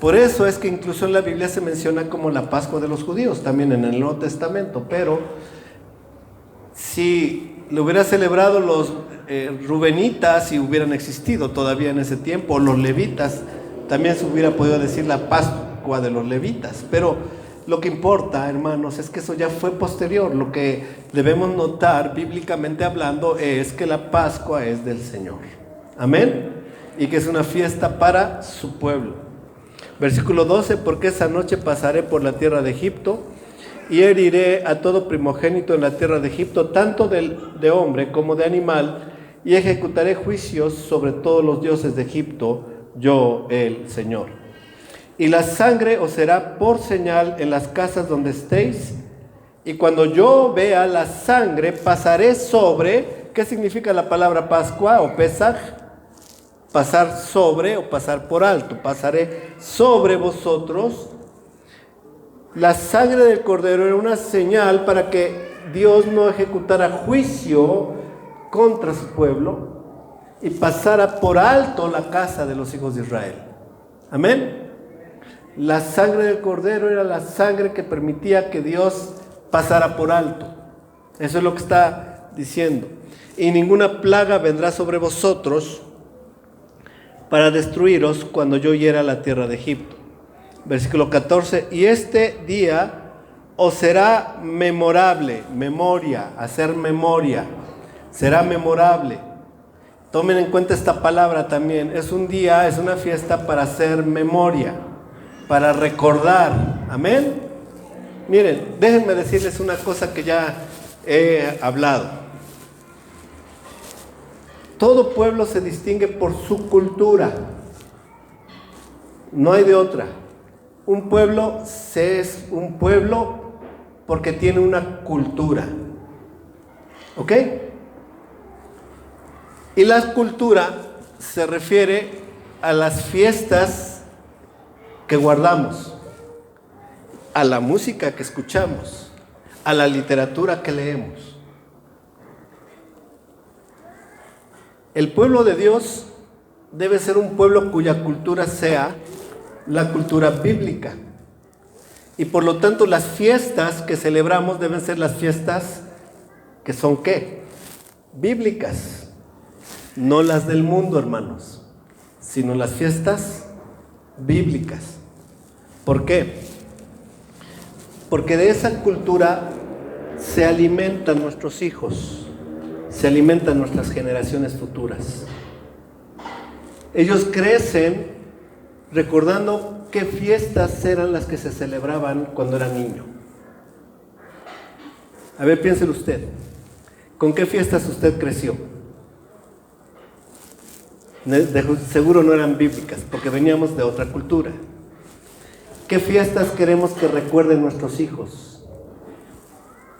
Por eso es que incluso en la Biblia se menciona como la Pascua de los judíos, también en el Nuevo Testamento. Pero si lo hubiera celebrado los rubenitas, si hubieran existido todavía en ese tiempo, los levitas, también se hubiera podido decir la Pascua de los levitas. Pero lo que importa, hermanos, es que eso ya fue posterior. Lo que debemos notar, bíblicamente hablando, es que la Pascua es del Señor. Amén. Y que es una fiesta para su pueblo. Versículo 12: porque esa noche pasaré por la tierra de Egipto, y heriré a todo primogénito en la tierra de Egipto, tanto de hombre como de animal, y ejecutaré juicios sobre todos los dioses de Egipto, yo el Señor. Y la sangre os será por señal en las casas donde estéis, y cuando yo vea la sangre pasaré sobre. ¿Qué significa la palabra Pascua o Pesaj? Pasar sobre o pasar por alto. Pasaré sobre vosotros. La sangre del cordero era una señal para que Dios no ejecutara juicio contra su pueblo y pasara por alto la casa de los hijos de Israel. Amén. La sangre del cordero era la sangre que permitía que Dios pasara por alto. Eso es lo que está diciendo. Y ninguna plaga vendrá sobre vosotros para destruiros cuando yo hiera la tierra de Egipto. Versículo 14: y este día os será memorable. Memoria, hacer memoria. Será memorable. Tomen en cuenta esta palabra también. Es un día, es una fiesta para hacer memoria, para recordar. Amén. Miren, déjenme decirles una cosa que ya he hablado. Todo pueblo se distingue por su cultura. No hay de otra. Un pueblo es un pueblo porque tiene una cultura. ¿Ok? Y la cultura se refiere a las fiestas que guardamos, a la música que escuchamos, a la literatura que leemos. El pueblo de Dios debe ser un pueblo cuya cultura sea la cultura bíblica. Y por lo tanto las fiestas que celebramos deben ser las fiestas que son ¿qué? Bíblicas. No las del mundo, hermanos, sino las fiestas bíblicas. ¿Por qué? Porque de esa cultura se alimentan nuestros hijos, se alimentan nuestras generaciones futuras. Ellos crecen recordando qué fiestas eran las que se celebraban cuando era niño. A ver, piénselo usted. ¿Con qué fiestas usted creció? Seguro no eran bíblicas, porque veníamos de otra cultura. ¿Qué fiestas queremos que recuerden nuestros hijos?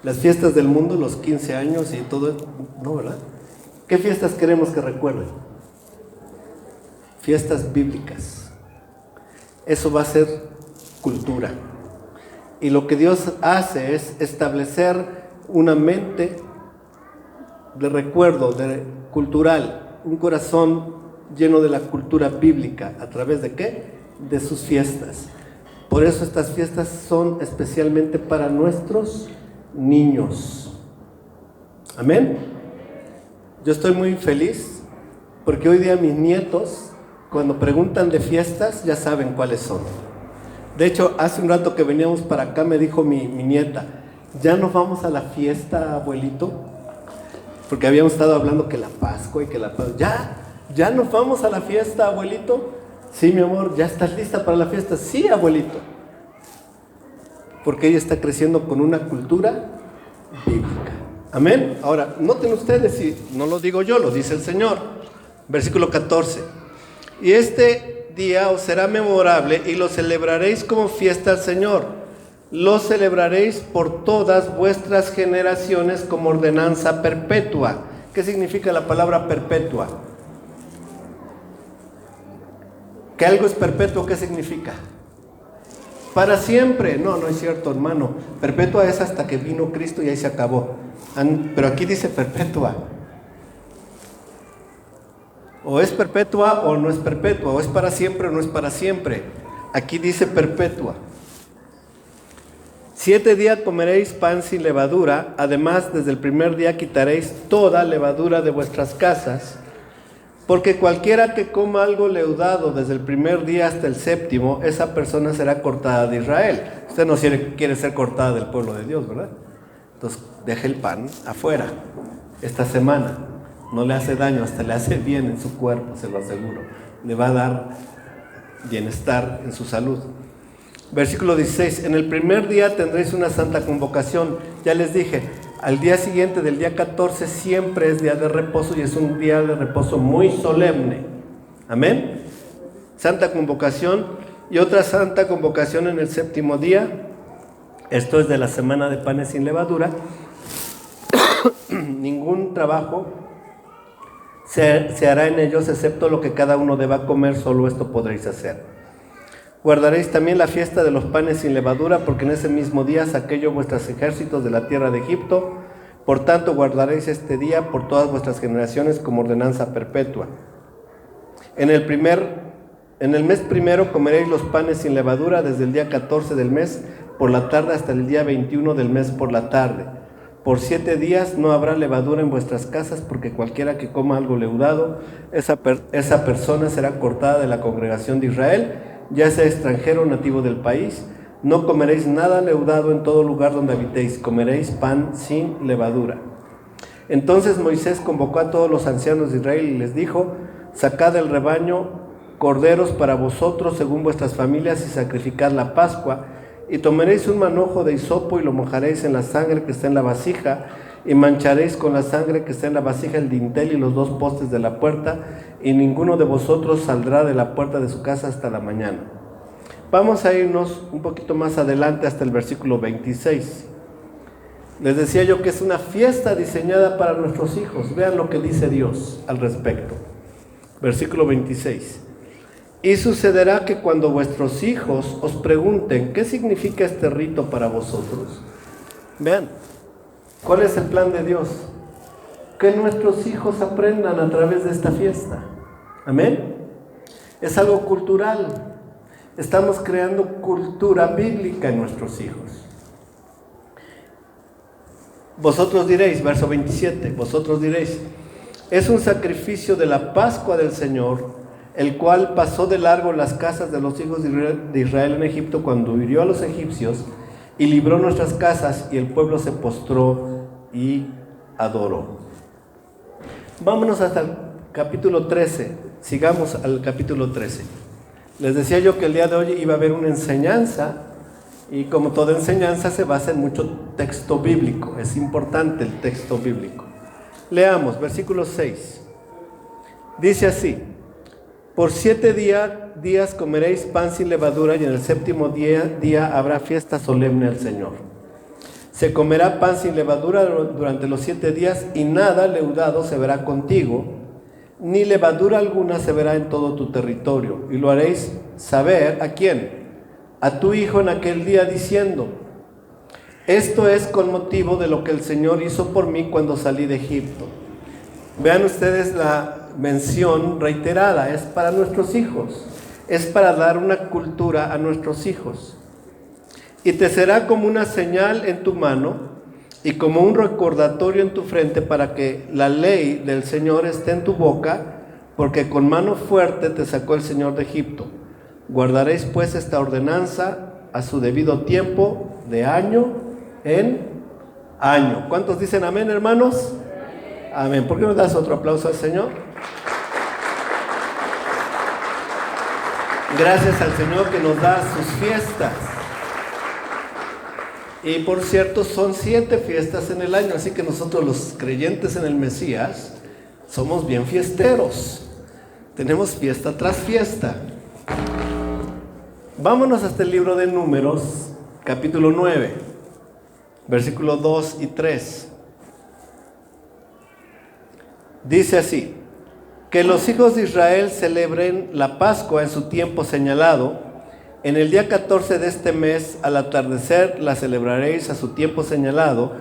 Las fiestas del mundo, los 15 años y todo, no, ¿verdad? ¿Qué fiestas queremos que recuerden? Fiestas bíblicas. Eso va a ser cultura. Y lo que Dios hace es establecer una mente de recuerdo, cultural, un corazón lleno de la cultura bíblica. ¿A través de qué? De sus fiestas. Por eso estas fiestas son especialmente para nuestros niños. Amén. Yo estoy muy feliz porque hoy día mis nietos, cuando preguntan de fiestas, ya saben cuáles son. De hecho, hace un rato que veníamos para acá, me dijo mi nieta, ¿ya nos vamos a la fiesta, abuelito? Porque habíamos estado hablando que la Pascua y que la Pascua. ¿Ya nos vamos a la fiesta, abuelito? Sí, mi amor, ¿ya estás lista para la fiesta? Sí, abuelito. Porque ella está creciendo con una cultura bíblica. Amén. Ahora, noten ustedes, y no lo digo yo, lo dice el Señor. Versículo 14. Y este día os será memorable y lo celebraréis como fiesta al Señor. Lo celebraréis por todas vuestras generaciones como ordenanza perpetua. ¿Qué significa la palabra perpetua? ¿Que algo es perpetuo? ¿Qué significa? Para siempre. No, no es cierto, hermano. Perpetua es hasta que vino Cristo y ahí se acabó. Pero aquí dice perpetua. O es perpetua o no es perpetua. O es para siempre o no es para siempre. Aquí dice perpetua. 7 días comeréis pan sin levadura. Además, desde el primer día quitaréis toda levadura de vuestras casas. Porque cualquiera que coma algo leudado desde el primer día hasta el 7º, esa persona será cortada de Israel. Usted no quiere ser cortada del pueblo de Dios, ¿verdad? Entonces, deje el pan afuera esta semana. No le hace daño, hasta le hace bien en su cuerpo, se lo aseguro. Le va a dar bienestar en su salud. Versículo 16. En el primer día tendréis una santa convocación. Ya les dije, al día siguiente del día 14 siempre es día de reposo y es un día de reposo muy solemne. Amén. Santa convocación y otra santa convocación en el 7º día. Esto es de la semana de panes sin levadura. Ningún trabajo se hará en ellos excepto lo que cada uno deba comer, solo esto podréis hacer. Guardaréis también la fiesta de los panes sin levadura, porque en ese mismo día saqué yo vuestros ejércitos de la tierra de Egipto. Por tanto, guardaréis este día por todas vuestras generaciones como ordenanza perpetua. En el mes primero comeréis los panes sin levadura desde el día 14 del mes por la tarde hasta el día 21 del mes por la tarde. Por 7 días no habrá levadura en vuestras casas, porque cualquiera que coma algo leudado, esa persona será cortada de la congregación de Israel, ya sea extranjero o nativo del país. No comeréis nada leudado en todo lugar donde habitéis, comeréis pan sin levadura. Entonces Moisés convocó a todos los ancianos de Israel y les dijo: sacad del rebaño corderos para vosotros según vuestras familias y sacrificad la Pascua, y tomaréis un manojo de hisopo y lo mojaréis en la sangre que está en la vasija, y mancharéis con la sangre que está en la vasija el dintel y los 2 postes de la puerta, y ninguno de vosotros saldrá de la puerta de su casa hasta la mañana. Vamos a irnos un poquito más adelante hasta el versículo 26. Les decía yo que es una fiesta diseñada para nuestros hijos. Vean lo que dice Dios al respecto. Versículo 26. Y sucederá que cuando vuestros hijos os pregunten ¿qué significa este rito para vosotros? Vean, ¿cuál es el plan de Dios? Que nuestros hijos aprendan a través de esta fiesta. Amén. Es algo cultural. Estamos creando cultura bíblica en nuestros hijos. Vosotros diréis, verso 27, vosotros diréis, es un sacrificio de la Pascua del Señor, el cual pasó de largo las casas de los hijos de Israel en Egipto cuando hirió a los egipcios y libró nuestras casas y el pueblo se postró y adoró. Vámonos hasta el capítulo 13, sigamos al capítulo 13. Les decía yo que el día de hoy iba a haber una enseñanza y como toda enseñanza se basa en mucho texto bíblico, es importante el texto bíblico. Leamos, versículo 6. Dice así, por 7 días comeréis pan sin levadura y en el séptimo día habrá fiesta solemne al Señor. Se comerá pan sin levadura durante los 7 días y nada leudado se verá contigo, ni levadura alguna se verá en todo tu territorio. Y lo haréis saber, ¿a quién? A tu hijo en aquel día diciendo, esto es con motivo de lo que el Señor hizo por mí cuando salí de Egipto. Vean ustedes la mención reiterada, es para nuestros hijos, es para dar una cultura a nuestros hijos. Y te será como una señal en tu mano y como un recordatorio en tu frente para que la ley del Señor esté en tu boca, porque con mano fuerte te sacó el Señor de Egipto. Guardaréis pues esta ordenanza a su debido tiempo, de año en año. ¿Cuántos dicen amén, hermanos? Amén. ¿Por qué no das otro aplauso al Señor? Gracias al Señor que nos da sus fiestas. Y por cierto, son 7 fiestas en el año, así que nosotros los creyentes en el Mesías somos bien fiesteros. Tenemos fiesta tras fiesta. Vámonos hasta el libro de Números, capítulo 9, versículos 2 y 3. Dice así, que los hijos de Israel celebren la Pascua en su tiempo señalado. En el día 14 de este mes, al atardecer, la celebraréis a su tiempo señalado.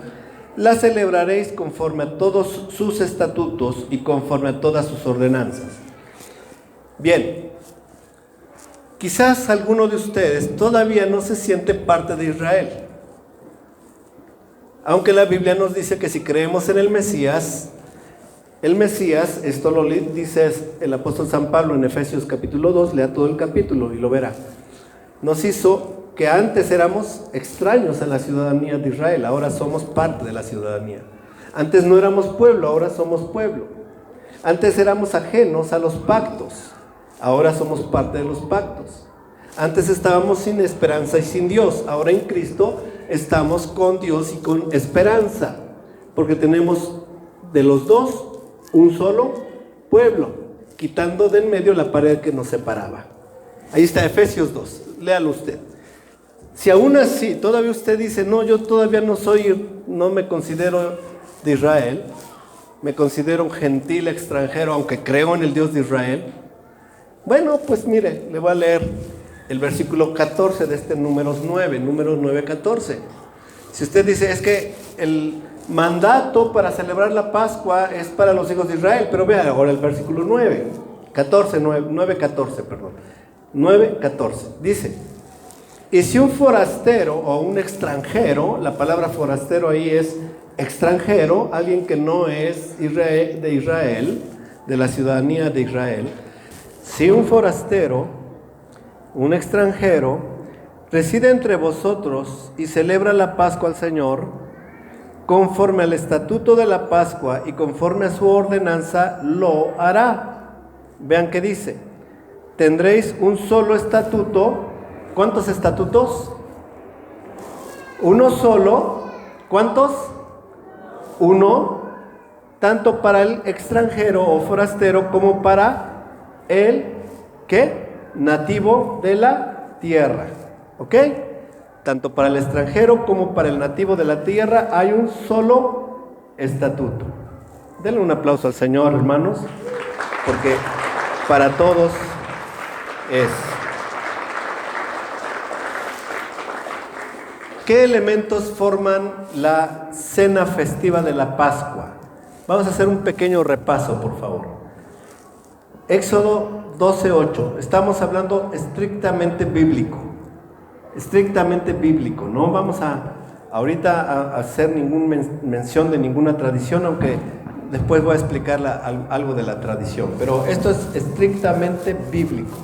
La celebraréis conforme a todos sus estatutos y conforme a todas sus ordenanzas. Bien, quizás alguno de ustedes todavía no se siente parte de Israel. Aunque la Biblia nos dice que si creemos en el Mesías, esto lo dice el apóstol San Pablo en Efesios capítulo 2, lea todo el capítulo y lo verá. Nos hizo que antes éramos extraños en la ciudadanía de Israel, ahora somos parte de la ciudadanía. Antes no éramos pueblo, ahora somos pueblo. Antes éramos ajenos a los pactos, ahora somos parte de los pactos. Antes estábamos sin esperanza y sin Dios, ahora en Cristo estamos con Dios y con esperanza, porque tenemos de los dos un solo pueblo, quitando de en medio la pared que nos separaba. Ahí está Efesios 2, léalo usted. Si aún así todavía usted dice, no, yo todavía no me considero de Israel, me considero un gentil extranjero, aunque creo en el Dios de Israel. Bueno, pues mire, le voy a leer el versículo 14 de este Números 9, 14. Si usted dice, es que el mandato para celebrar la Pascua es para los hijos de Israel, pero vea ahora el versículo 9:14, dice, y si un forastero o un extranjero, la palabra forastero ahí es extranjero, alguien que no es de Israel, de la ciudadanía de Israel, si un forastero, un extranjero, reside entre vosotros y celebra la Pascua al Señor, conforme al estatuto de la Pascua y conforme a su ordenanza, lo hará. Vean qué dice, tendréis un solo estatuto. ¿Cuántos estatutos? Uno solo. ¿Cuántos? Uno, tanto para el extranjero o forastero como para el, ¿qué? Nativo de la tierra. ¿Ok? Tanto para el extranjero como para el nativo de la tierra hay un solo estatuto. Denle un aplauso al Señor, hermanos, porque para todos es. ¿Qué elementos forman la cena festiva de la Pascua? Vamos a hacer un pequeño repaso, por favor. Éxodo 12:8. Estamos hablando estrictamente bíblico. Estrictamente bíblico. No vamos ahorita a hacer ninguna mención de ninguna tradición, aunque después voy a explicar algo de la tradición. Pero esto es estrictamente bíblico.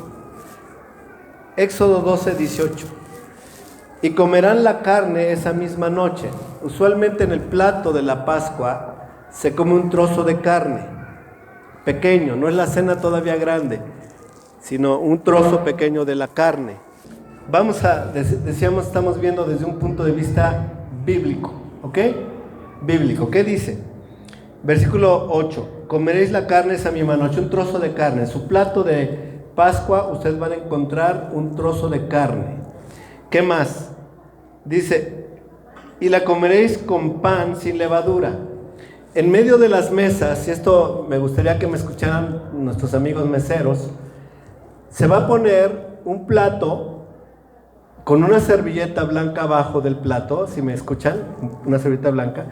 Éxodo 12:18. Y comerán la carne esa misma noche. Usualmente en el plato de la Pascua se come un trozo de carne, pequeño, no es la cena todavía grande, sino un trozo pequeño de la carne. Decíamos, estamos viendo desde un punto de vista bíblico, ¿ok? Bíblico, ¿qué dice? Versículo 8, comeréis la carne esa misma noche, un trozo de carne. En su plato de Pascua ustedes van a encontrar un trozo de carne. ¿Qué más? Dice, y la comeréis con pan sin levadura. En medio de las mesas, y esto me gustaría que me escucharan nuestros amigos meseros, se va a poner un plato con una servilleta blanca abajo del plato, si me escuchan, una servilleta blanca.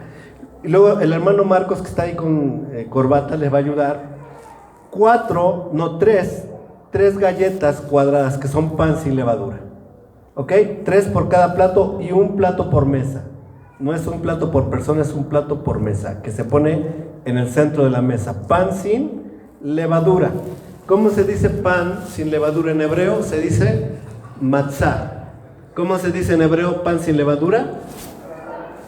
Y luego el hermano Marcos, que está ahí con corbata, les va a ayudar. Tres galletas cuadradas que son pan sin levadura. ¿Ok? 3 por cada plato y un plato por mesa. No es un plato por persona, es un plato por mesa, que se pone en el centro de la mesa. Pan sin levadura. ¿Cómo se dice pan sin levadura en hebreo? Se dice matzah. ¿Cómo se dice en hebreo pan sin levadura?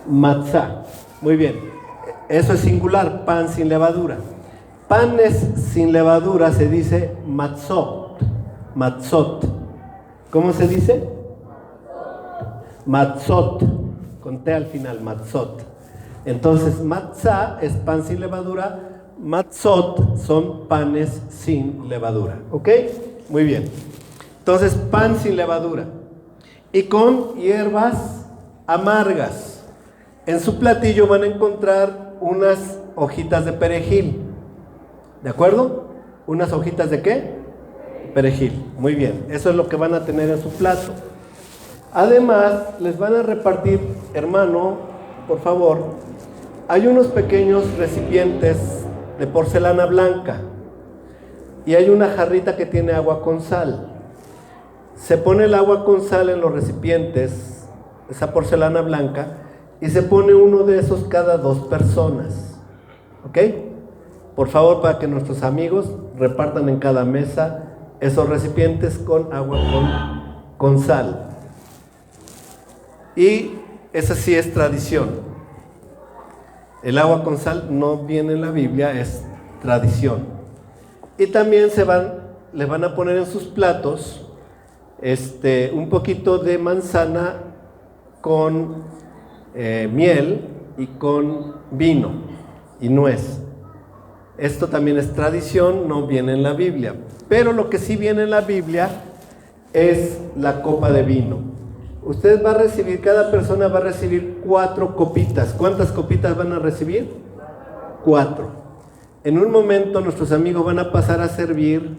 Matzah. Muy bien. Eso es singular, pan sin levadura. Panes sin levadura se dice matzot. Matzot. ¿Cómo se dice? Matzot. Con T al final, matzot. Entonces, matzah es pan sin levadura. Matzot son panes sin levadura. ¿Ok? Muy bien. Entonces, pan sin levadura. Y con hierbas amargas. En su platillo van a encontrar unas hojitas de perejil. ¿De acuerdo? ¿Unas hojitas de qué? Perejil. Muy bien. Eso es lo que van a tener en su plato. Además, les van a repartir, hermano, por favor, hay unos pequeños recipientes de porcelana blanca y hay una jarrita que tiene agua con sal. Se pone el agua con sal en los recipientes, esa porcelana blanca, y se pone uno de esos cada 2 personas. ¿Ok? Por favor, para que nuestros amigos repartan en cada mesa esos recipientes con agua con sal. Y esa sí es tradición. El agua con sal no viene en la Biblia, es tradición. Y también les van a poner en sus platos un poquito de manzana con miel y con vino y nuez. Esto también es tradición, no viene en la Biblia. Pero lo que sí viene en la Biblia es la copa de vino. Ustedes van a recibir, cada persona va a recibir 4 copitas. ¿Cuántas copitas van a recibir? 4. En un momento nuestros amigos van a pasar a servir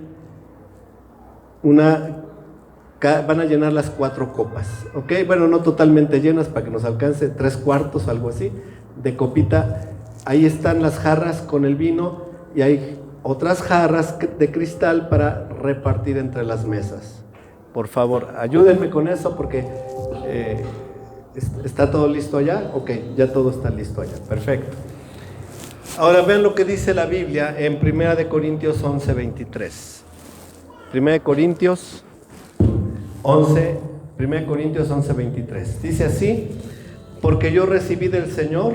van a llenar las 4 copas, ¿ok? Bueno, no totalmente llenas para que nos alcance 3/4, algo así, de copita. Ahí están las jarras con el vino y hay otras jarras de cristal para repartir entre las mesas. Por favor, ayúdenme con eso porque ¿está todo listo allá? Ok, ya todo está listo allá, perfecto. Ahora vean lo que dice la Biblia en 1 Corintios 11:23. 1 Corintios 11:23. Dice así: porque yo recibí del Señor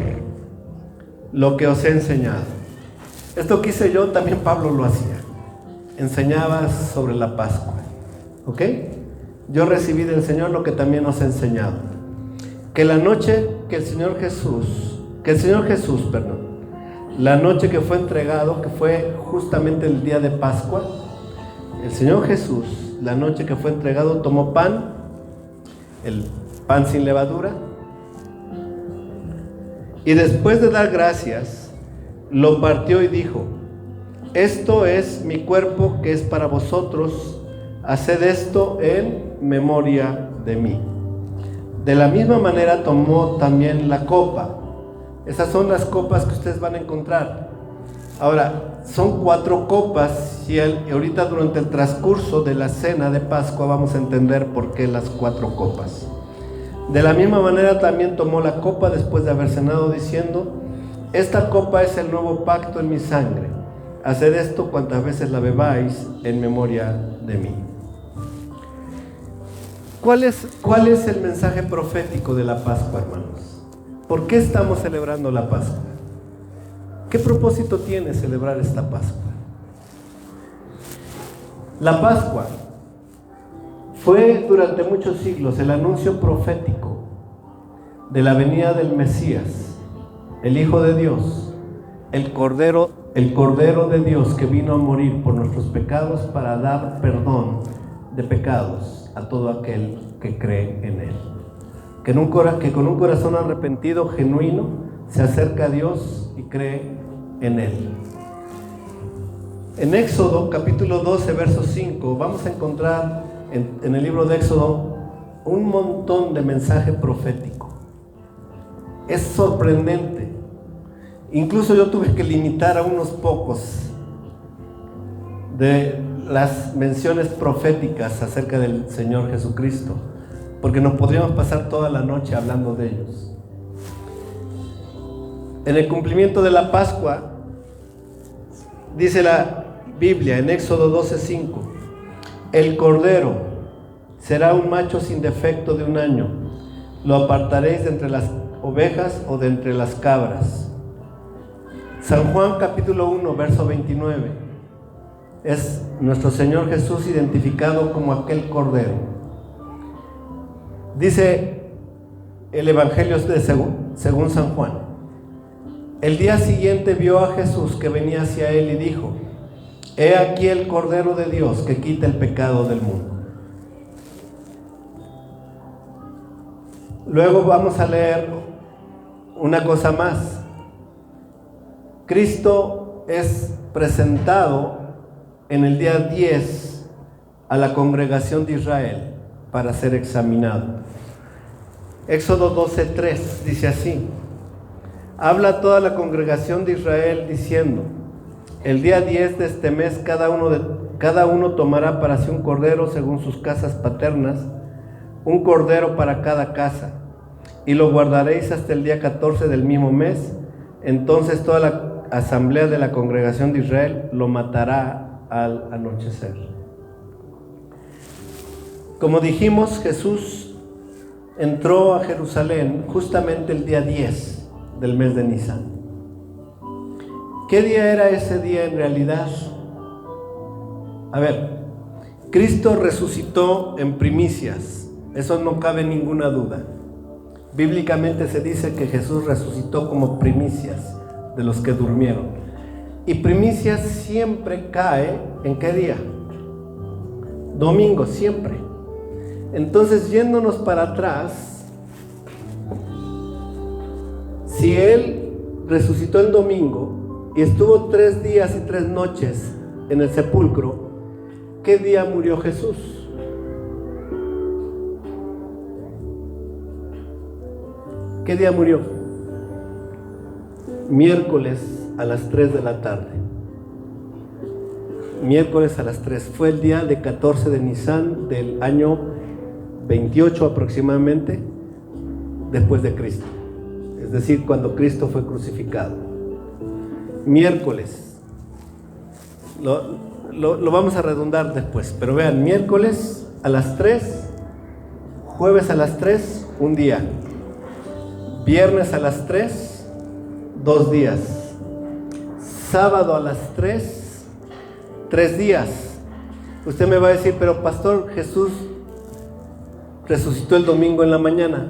lo que os he enseñado. Esto que hice yo, también Pablo lo hacía. Enseñaba sobre la Pascua. ¿Ok? Yo recibí del Señor lo que también os he enseñado. Que la noche que el Señor Jesús, la noche que fue entregado, que fue justamente el día de Pascua, el Señor Jesús, la noche que fue entregado, tomó pan el pan sin levadura. Y después de dar gracias, lo partió y dijo: esto es mi cuerpo que es para vosotros, haced esto en memoria de mí. De la misma manera tomó también la copa. Esas son las copas que ustedes van a encontrar. Ahora, son 4 copas y ahorita durante el transcurso de la cena de Pascua vamos a entender por qué las 4 copas. De la misma manera también tomó la copa después de haber cenado diciendo: esta copa es el nuevo pacto en mi sangre. Haced esto cuantas veces la bebáis en memoria de mí. ¿Cuál es el mensaje profético de la Pascua, hermanos? ¿Por qué estamos celebrando la Pascua? ¿Qué propósito tiene celebrar esta Pascua? La Pascua fue durante muchos siglos el anuncio profético de la venida del Mesías, el Hijo de Dios, el Cordero de Dios que vino a morir por nuestros pecados para dar perdón de pecados a todo aquel que cree en Él. Que con un corazón arrepentido, genuino, se acerca a Dios y cree en Él. En Éxodo capítulo 12, verso 5, vamos a encontrar en el libro de Éxodo un montón de mensaje profético. Es sorprendente. Incluso yo tuve que limitar a unos pocos de las menciones proféticas acerca del Señor Jesucristo, porque nos podríamos pasar toda la noche hablando de ellos. En el cumplimiento de la Pascua, dice la Biblia en Éxodo 12:5, el cordero será un macho sin defecto de 1 año, lo apartaréis de entre las ovejas o de entre las cabras. San Juan capítulo 1, verso 29, es nuestro Señor Jesús identificado como aquel cordero. Dice el Evangelio según San Juan: el día siguiente vio a Jesús que venía hacia él y dijo: he aquí el Cordero de Dios que quita el pecado del mundo. Luego vamos a leer una cosa más. Cristo es presentado en el día 10 a la congregación de Israel para ser examinado. Éxodo 12:3 dice así: habla toda la congregación de Israel diciendo: el día 10 de este mes cada uno tomará para sí un cordero según sus casas paternas, un cordero para cada casa, y lo guardaréis hasta el día 14 del mismo mes. Entonces toda la asamblea de la congregación de Israel lo matará al anochecer. Como dijimos, Jesús entró a Jerusalén justamente el día 10 del mes de Nisan. ¿Qué día era ese día en realidad? A ver, Cristo resucitó en primicias, eso no cabe ninguna duda. Bíblicamente se dice que Jesús resucitó como primicias de los que durmieron. Y primicias siempre cae ¿en qué día? Domingo, siempre. Entonces, yéndonos para atrás, si Él resucitó el domingo y estuvo 3 días y 3 noches en el sepulcro, ¿qué día murió Jesús? ¿Qué día murió? Miércoles a las 3 de la tarde. Miércoles a las 3. Fue el día de 14 de Nisan del año 28 aproximadamente después de Cristo. Es decir, cuando Cristo fue crucificado. Miércoles. Lo vamos a redundar después, pero vean, miércoles a las 3, jueves a las 3, un día. Viernes a las 3, 2 días. Sábado a las 3, 3 días. Usted me va a decir, pero pastor, Jesús resucitó el domingo en la mañana.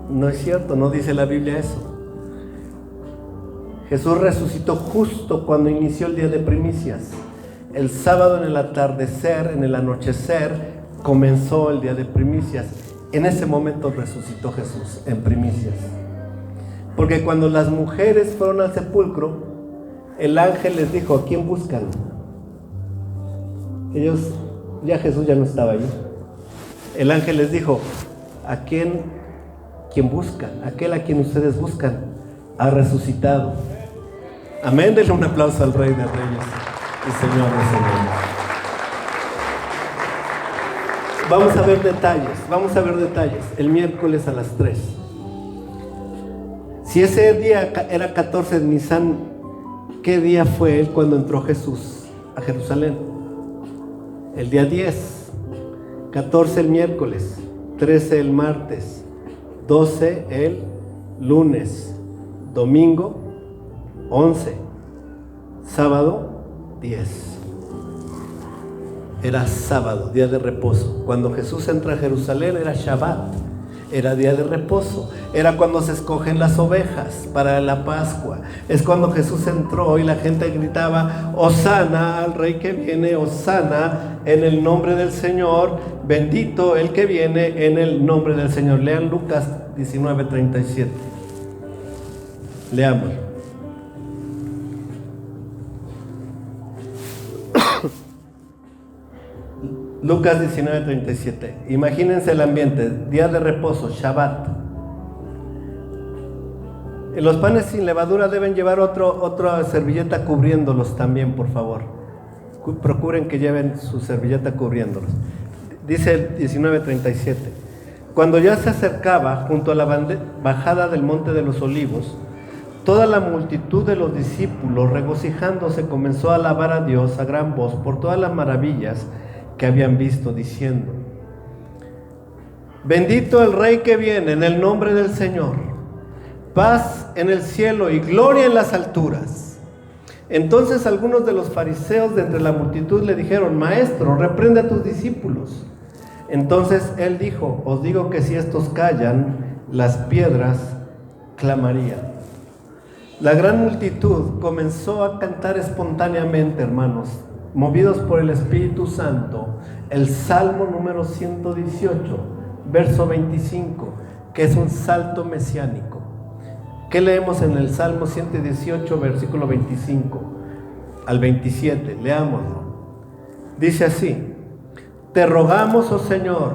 No es cierto, no dice la Biblia eso. Jesús resucitó justo cuando inició el día de primicias. El sábado en el atardecer, en el anochecer, comenzó el día de primicias. En ese momento resucitó Jesús en primicias. Porque cuando las mujeres fueron al sepulcro, el ángel les dijo: ¿a quién buscan? Jesús ya no estaba allí. El ángel les dijo: ¿a quién buscan? Aquel a quien ustedes buscan ha resucitado. Amén. Denle un aplauso al Rey de Reyes y Señor de Señores. Vamos a ver detalles. El miércoles a las 3. Si ese día era 14 de Nisan, ¿qué día fue él cuando entró Jesús a Jerusalén? El día 10. 14 el miércoles, 13 el martes, 12 el lunes, domingo 11, sábado 10. Era sábado, día de reposo. Cuando Jesús entra a Jerusalén era Shabbat, era día de reposo. Era cuando se escogen las ovejas para la Pascua. Es cuando Jesús entró y la gente gritaba: Hosana al Rey que viene, Hosana en el nombre del Señor, bendito el que viene en el nombre del Señor. Lean Lucas 19:37. Leamos. Lucas 19:37. Imagínense el ambiente, día de reposo, Shabbat. Los panes sin levadura deben llevar otra servilleta cubriéndolos también, por favor. Procuren que lleven su servilleta cubriéndolos. Dice el 19:37. Cuando ya se acercaba junto a la bajada del monte de los olivos, toda la multitud de los discípulos, regocijándose, comenzó a alabar a Dios a gran voz por todas las maravillas que habían visto, diciendo: bendito el Rey que viene en el nombre del Señor, paz en el cielo y gloria en las alturas. Entonces algunos de los fariseos de entre la multitud le dijeron: Maestro, reprende a tus discípulos. Entonces él dijo: os digo que si estos callan, las piedras clamarían. La gran multitud comenzó a cantar espontáneamente, hermanos, movidos por el Espíritu Santo, el Salmo número 118, verso 25, que es un salto mesiánico. ¿Qué leemos en el Salmo 118, versículo 25 al 27? Leámoslo. Dice así: te rogamos, oh Señor,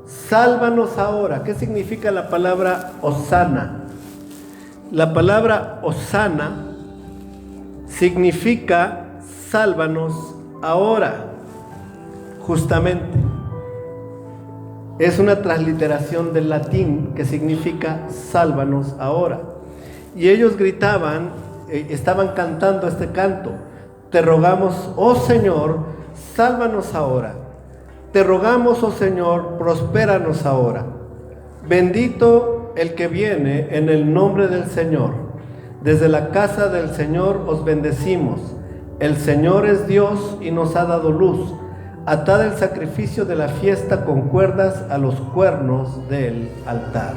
sálvanos ahora. ¿Qué significa la palabra Hosana? La palabra Hosana significa sálvanos ahora, justamente. Es una transliteración del latín que significa sálvanos ahora. Y ellos gritaban, estaban cantando este canto: te rogamos, oh Señor, sálvanos ahora. Te rogamos, oh Señor, prospéranos ahora. Bendito el que viene en el nombre del Señor. Desde la casa del Señor os bendecimos. El Señor es Dios y nos ha dado luz. Atad el sacrificio de la fiesta con cuerdas a los cuernos del altar.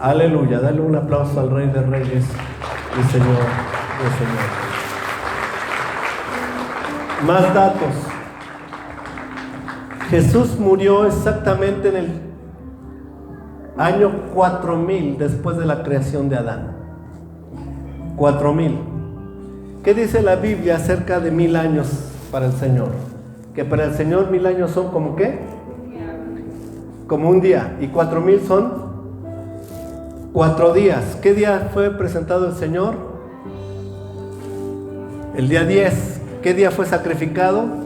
Aleluya. Dale un aplauso al Rey de Reyes y Señor de Señores. Más datos. Jesús murió exactamente en el año 4000 después de la creación de Adán. 4000. ¿Qué dice la Biblia acerca de 1000 años para el Señor? Que para el Señor 1000 años son como ¿qué? Como un día. Y 4000 son 4 días. ¿Qué día fue presentado el Señor? El día 10. ¿Qué día fue sacrificado?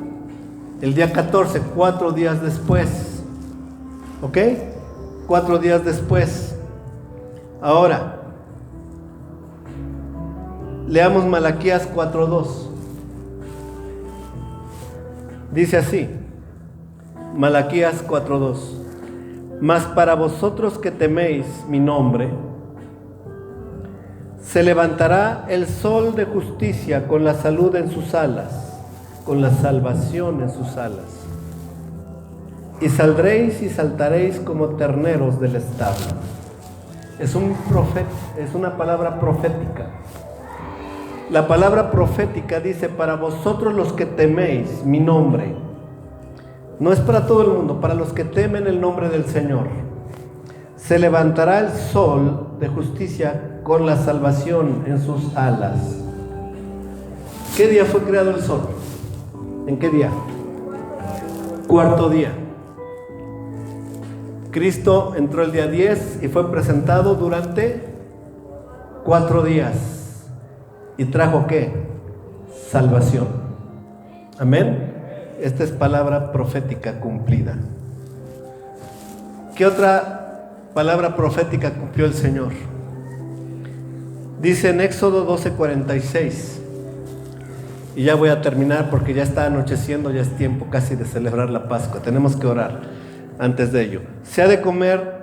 El día 14, 4 días después. ¿Ok? 4 días después. Ahora, leamos Malaquías 4:2. Dice así, Malaquías 4:2. Mas para vosotros que teméis mi nombre, se levantará el sol de justicia con la salud en sus alas, con la salvación en sus alas. Y saldréis y saltaréis como terneros del establo. Es una palabra profética. La palabra profética dice: para vosotros los que teméis mi nombre. No es para todo el mundo, para los que temen el nombre del Señor. Se levantará el sol de justicia con la salvación en sus alas. ¿Qué día fue creado el sol? ¿En qué día? Cuarto día. Cristo entró el día 10 y fue presentado durante 4 días. ¿Y trajo qué? Salvación. Amén. Esta es palabra profética cumplida. ¿Qué otra palabra profética cumplió el Señor? Dice en Éxodo 12:46. Y ya voy a terminar porque ya está anocheciendo, ya es tiempo casi de celebrar la Pascua. Tenemos que orar antes de ello. Se ha de comer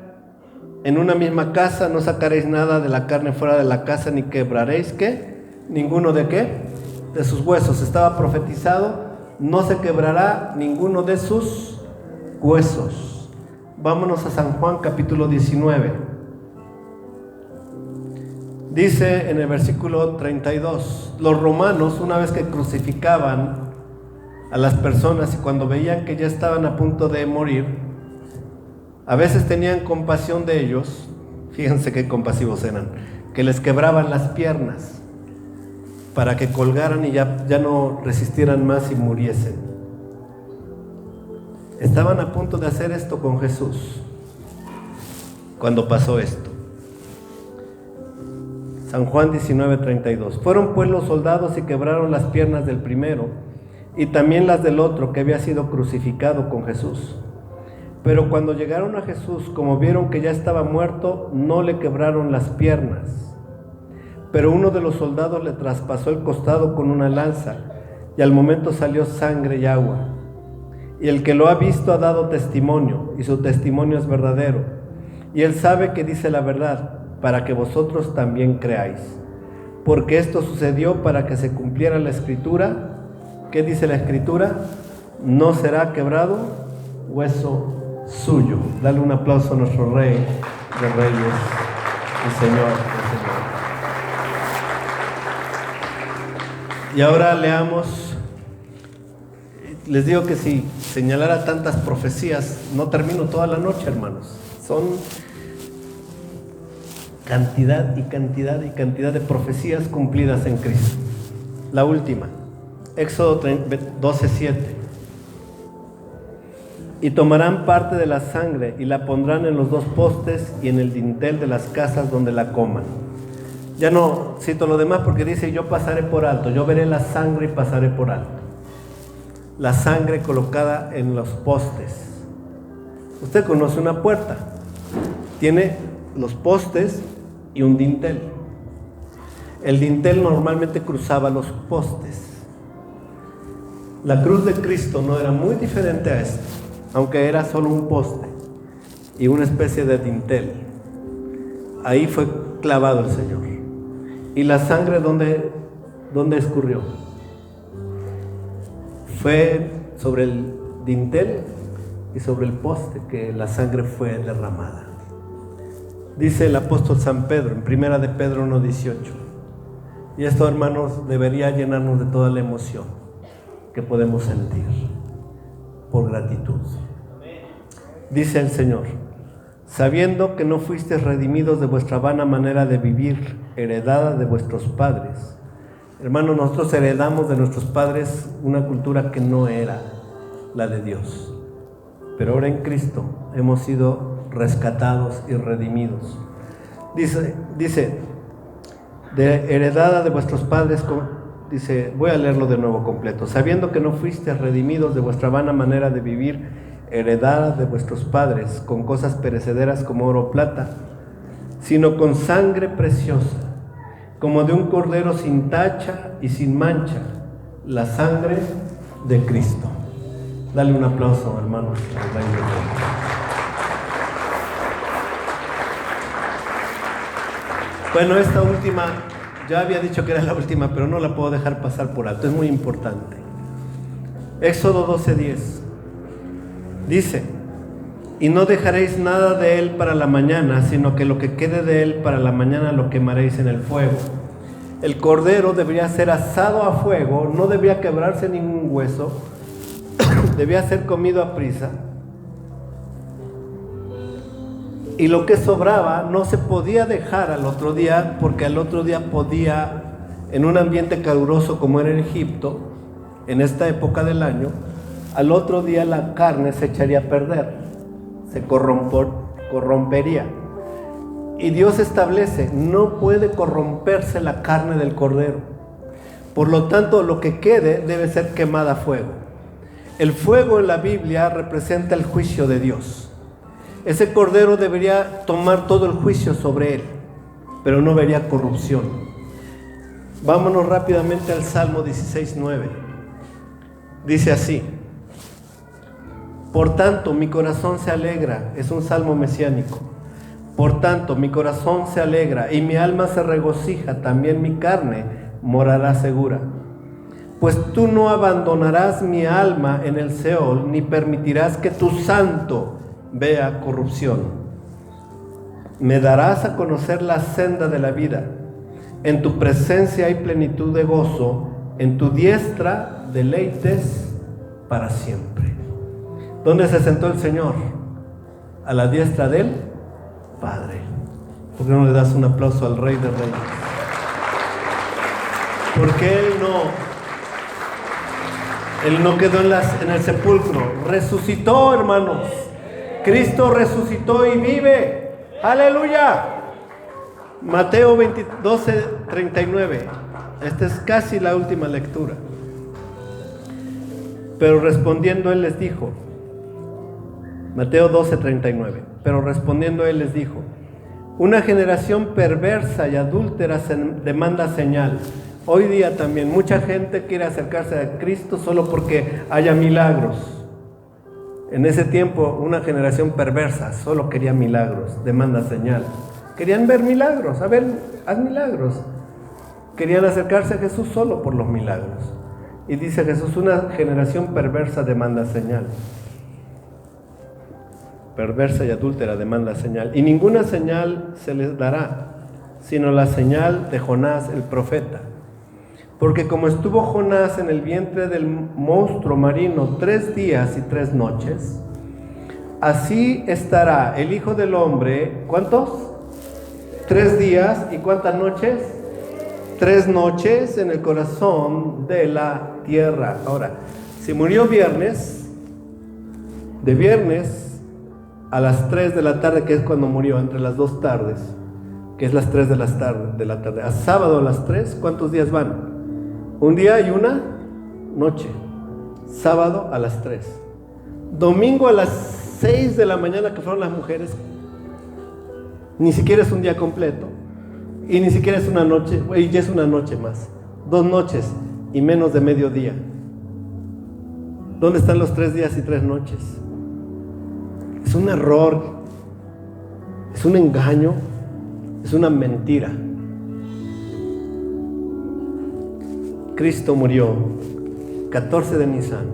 en una misma casa, no sacaréis nada de la carne fuera de la casa, ni quebraréis, ¿qué? Ninguno de qué? De sus huesos. Estaba profetizado, no se quebrará ninguno de sus huesos. Vámonos a San Juan capítulo 19. Dice en el versículo 32, los romanos, una vez que crucificaban a las personas y cuando veían que ya estaban a punto de morir, a veces tenían compasión de ellos, fíjense qué compasivos eran, que les quebraban las piernas para que colgaran y ya no resistieran más y muriesen. Estaban a punto de hacer esto con Jesús cuando pasó esto. San Juan 19:32. Fueron pues los soldados y quebraron las piernas del primero y también las del otro que había sido crucificado con Jesús. Pero cuando llegaron a Jesús, como vieron que ya estaba muerto, no le quebraron las piernas. Pero uno de los soldados le traspasó el costado con una lanza y al momento salió sangre y agua. Y el que lo ha visto ha dado testimonio y su testimonio es verdadero. Y él sabe que dice la verdad, para que vosotros también creáis. Porque esto sucedió para que se cumpliera la Escritura. ¿Qué dice la Escritura? No será quebrado hueso suyo. Dale un aplauso a nuestro Rey de Reyes y Señor de Señores. Y ahora leamos. Les digo que si señalara tantas profecías, no termino toda la noche, hermanos. Son cantidad y cantidad y cantidad de profecías cumplidas en Cristo. La última, Éxodo 12:7. Y tomarán parte de la sangre y la pondrán en los 2 postes y en el dintel de las casas donde la coman. Ya no cito lo demás porque dice, yo pasaré por alto, yo veré la sangre y pasaré por alto. La sangre colocada en los postes. Usted conoce una puerta, tiene los postes y un dintel. El dintel normalmente cruzaba los postes. La cruz de Cristo no era muy diferente a esto, aunque era solo un poste y una especie de dintel. Ahí fue clavado el Señor. ¿Y la sangre dónde escurrió? Fue sobre el dintel y sobre el poste que la sangre fue derramada. Dice el apóstol San Pedro en primera de Pedro 1:18. Y esto, hermanos, debería llenarnos de toda la emoción que podemos sentir por gratitud. Dice el Señor, sabiendo que no fuisteis redimidos de vuestra vana manera de vivir, heredada de vuestros padres. Hermanos, nosotros heredamos de nuestros padres una cultura que no era la de Dios. Pero ahora en Cristo hemos sido rescatados y redimidos. Dice, de heredada de vuestros padres, dice, voy a leerlo de nuevo completo. Sabiendo que no fuisteis redimidos de vuestra vana manera de vivir, heredada de vuestros padres, con cosas perecederas como oro o plata, sino con sangre preciosa, como de un cordero sin tacha y sin mancha, la sangre de Cristo. Dale un aplauso, hermanos, al Rey de Reyes. Bueno, esta última, ya había dicho que era la última, pero no la puedo dejar pasar por alto, es muy importante. Éxodo 12:10 dice, y no dejaréis nada de él para la mañana, sino que lo que quede de él para la mañana lo quemaréis en el fuego. El cordero debería ser asado a fuego, no debía quebrarse ningún hueso, debía ser comido a prisa. Y lo que sobraba no se podía dejar al otro día, porque al otro día podía, en un ambiente caluroso como era en Egipto, en esta época del año, al otro día la carne se echaría a perder, se corrompería. Y Dios establece, no puede corromperse la carne del cordero. Por lo tanto, lo que quede debe ser quemada a fuego. El fuego en la Biblia representa el juicio de Dios. Ese cordero debería tomar todo el juicio sobre él, pero no vería corrupción. Vámonos rápidamente al Salmo 16:9. Dice así: por tanto, mi corazón se alegra. Es un salmo mesiánico. Por tanto, mi corazón se alegra y mi alma se regocija, también mi carne morará segura. Pues tú no abandonarás mi alma en el Seol, ni permitirás que tu santo vea corrupción. Me darás a conocer la senda de la vida. En tu presencia hay plenitud de gozo, en tu diestra deleites para siempre. ¿Dónde se sentó el Señor? A la diestra del Padre. ¿Por qué no le das un aplauso al Rey de Reyes? Porque Él no quedó en el sepulcro, resucitó, hermanos. Cristo resucitó y vive. ¡Aleluya! Mateo 12:39. Esta es casi la última lectura. Pero respondiendo Él les dijo, Mateo 12:39. Pero respondiendo Él les dijo: una generación perversa y adúltera demanda señal. Hoy día también mucha gente quiere acercarse a Cristo solo porque haya milagros. En ese tiempo una generación perversa solo quería milagros, demanda señal. Querían ver milagros, a ver, haz milagros. Querían acercarse a Jesús solo por los milagros. Y dice Jesús, una generación perversa demanda señal. Perversa y adúltera demanda señal. Y ninguna señal se les dará, sino la señal de Jonás el profeta. Porque como estuvo Jonás en el vientre del monstruo marino 3 días y 3 noches, así estará el Hijo del Hombre, ¿cuántos? 3 días y ¿cuántas noches? 3 noches en el corazón de la tierra. Ahora, si murió viernes, de viernes a las 3 de la tarde, que es cuando murió, entre las 2 tardes, que es las 3 de la tarde, a sábado a las 3, ¿cuántos días van? Un día y una noche. Sábado a las 3. Domingo a las 6 de la mañana, que fueron las mujeres, ni siquiera es un día completo. Y ni siquiera es una noche, y ya es una noche más. 2 noches y menos de mediodía. ¿Dónde están los 3 días y 3 noches? Es un error, es un engaño, es una mentira. Cristo murió 14 de Nisan,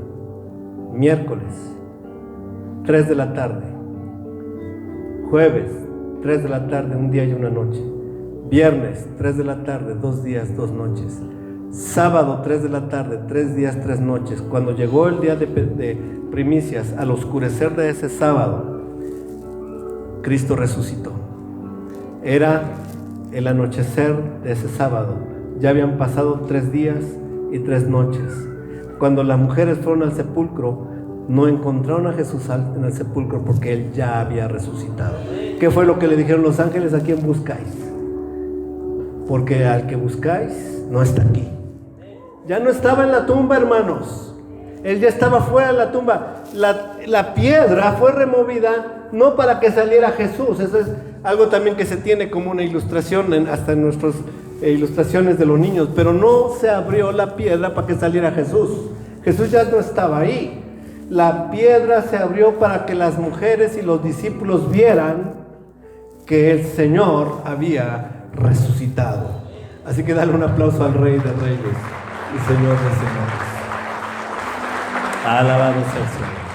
miércoles, 3 de la tarde, jueves, 3 de la tarde, un día y una noche, viernes, 3 de la tarde, 2 días, 2 noches, sábado, 3 de la tarde, 3 días, 3 noches. Cuando llegó el día de primicias, al oscurecer de ese sábado, Cristo resucitó. Era el anochecer de ese sábado. Ya habían pasado 3 días y 3 noches. Cuando las mujeres fueron al sepulcro, no encontraron a Jesús en el sepulcro porque Él ya había resucitado. ¿Qué fue lo que le dijeron los ángeles? ¿A quién buscáis? Porque al que buscáis no está aquí. Ya no estaba en la tumba, hermanos. Él ya estaba fuera de la tumba. La piedra fue removida no para que saliera Jesús. Eso es algo también que se tiene como una ilustración hasta en nuestras ilustraciones de los niños. Pero no se abrió la piedra para que saliera Jesús. Jesús ya no estaba ahí. La piedra se abrió para que las mujeres y los discípulos vieran que el Señor había resucitado. Así que dale un aplauso al Rey de Reyes y Señor de Señores. Alabado sea el Señor.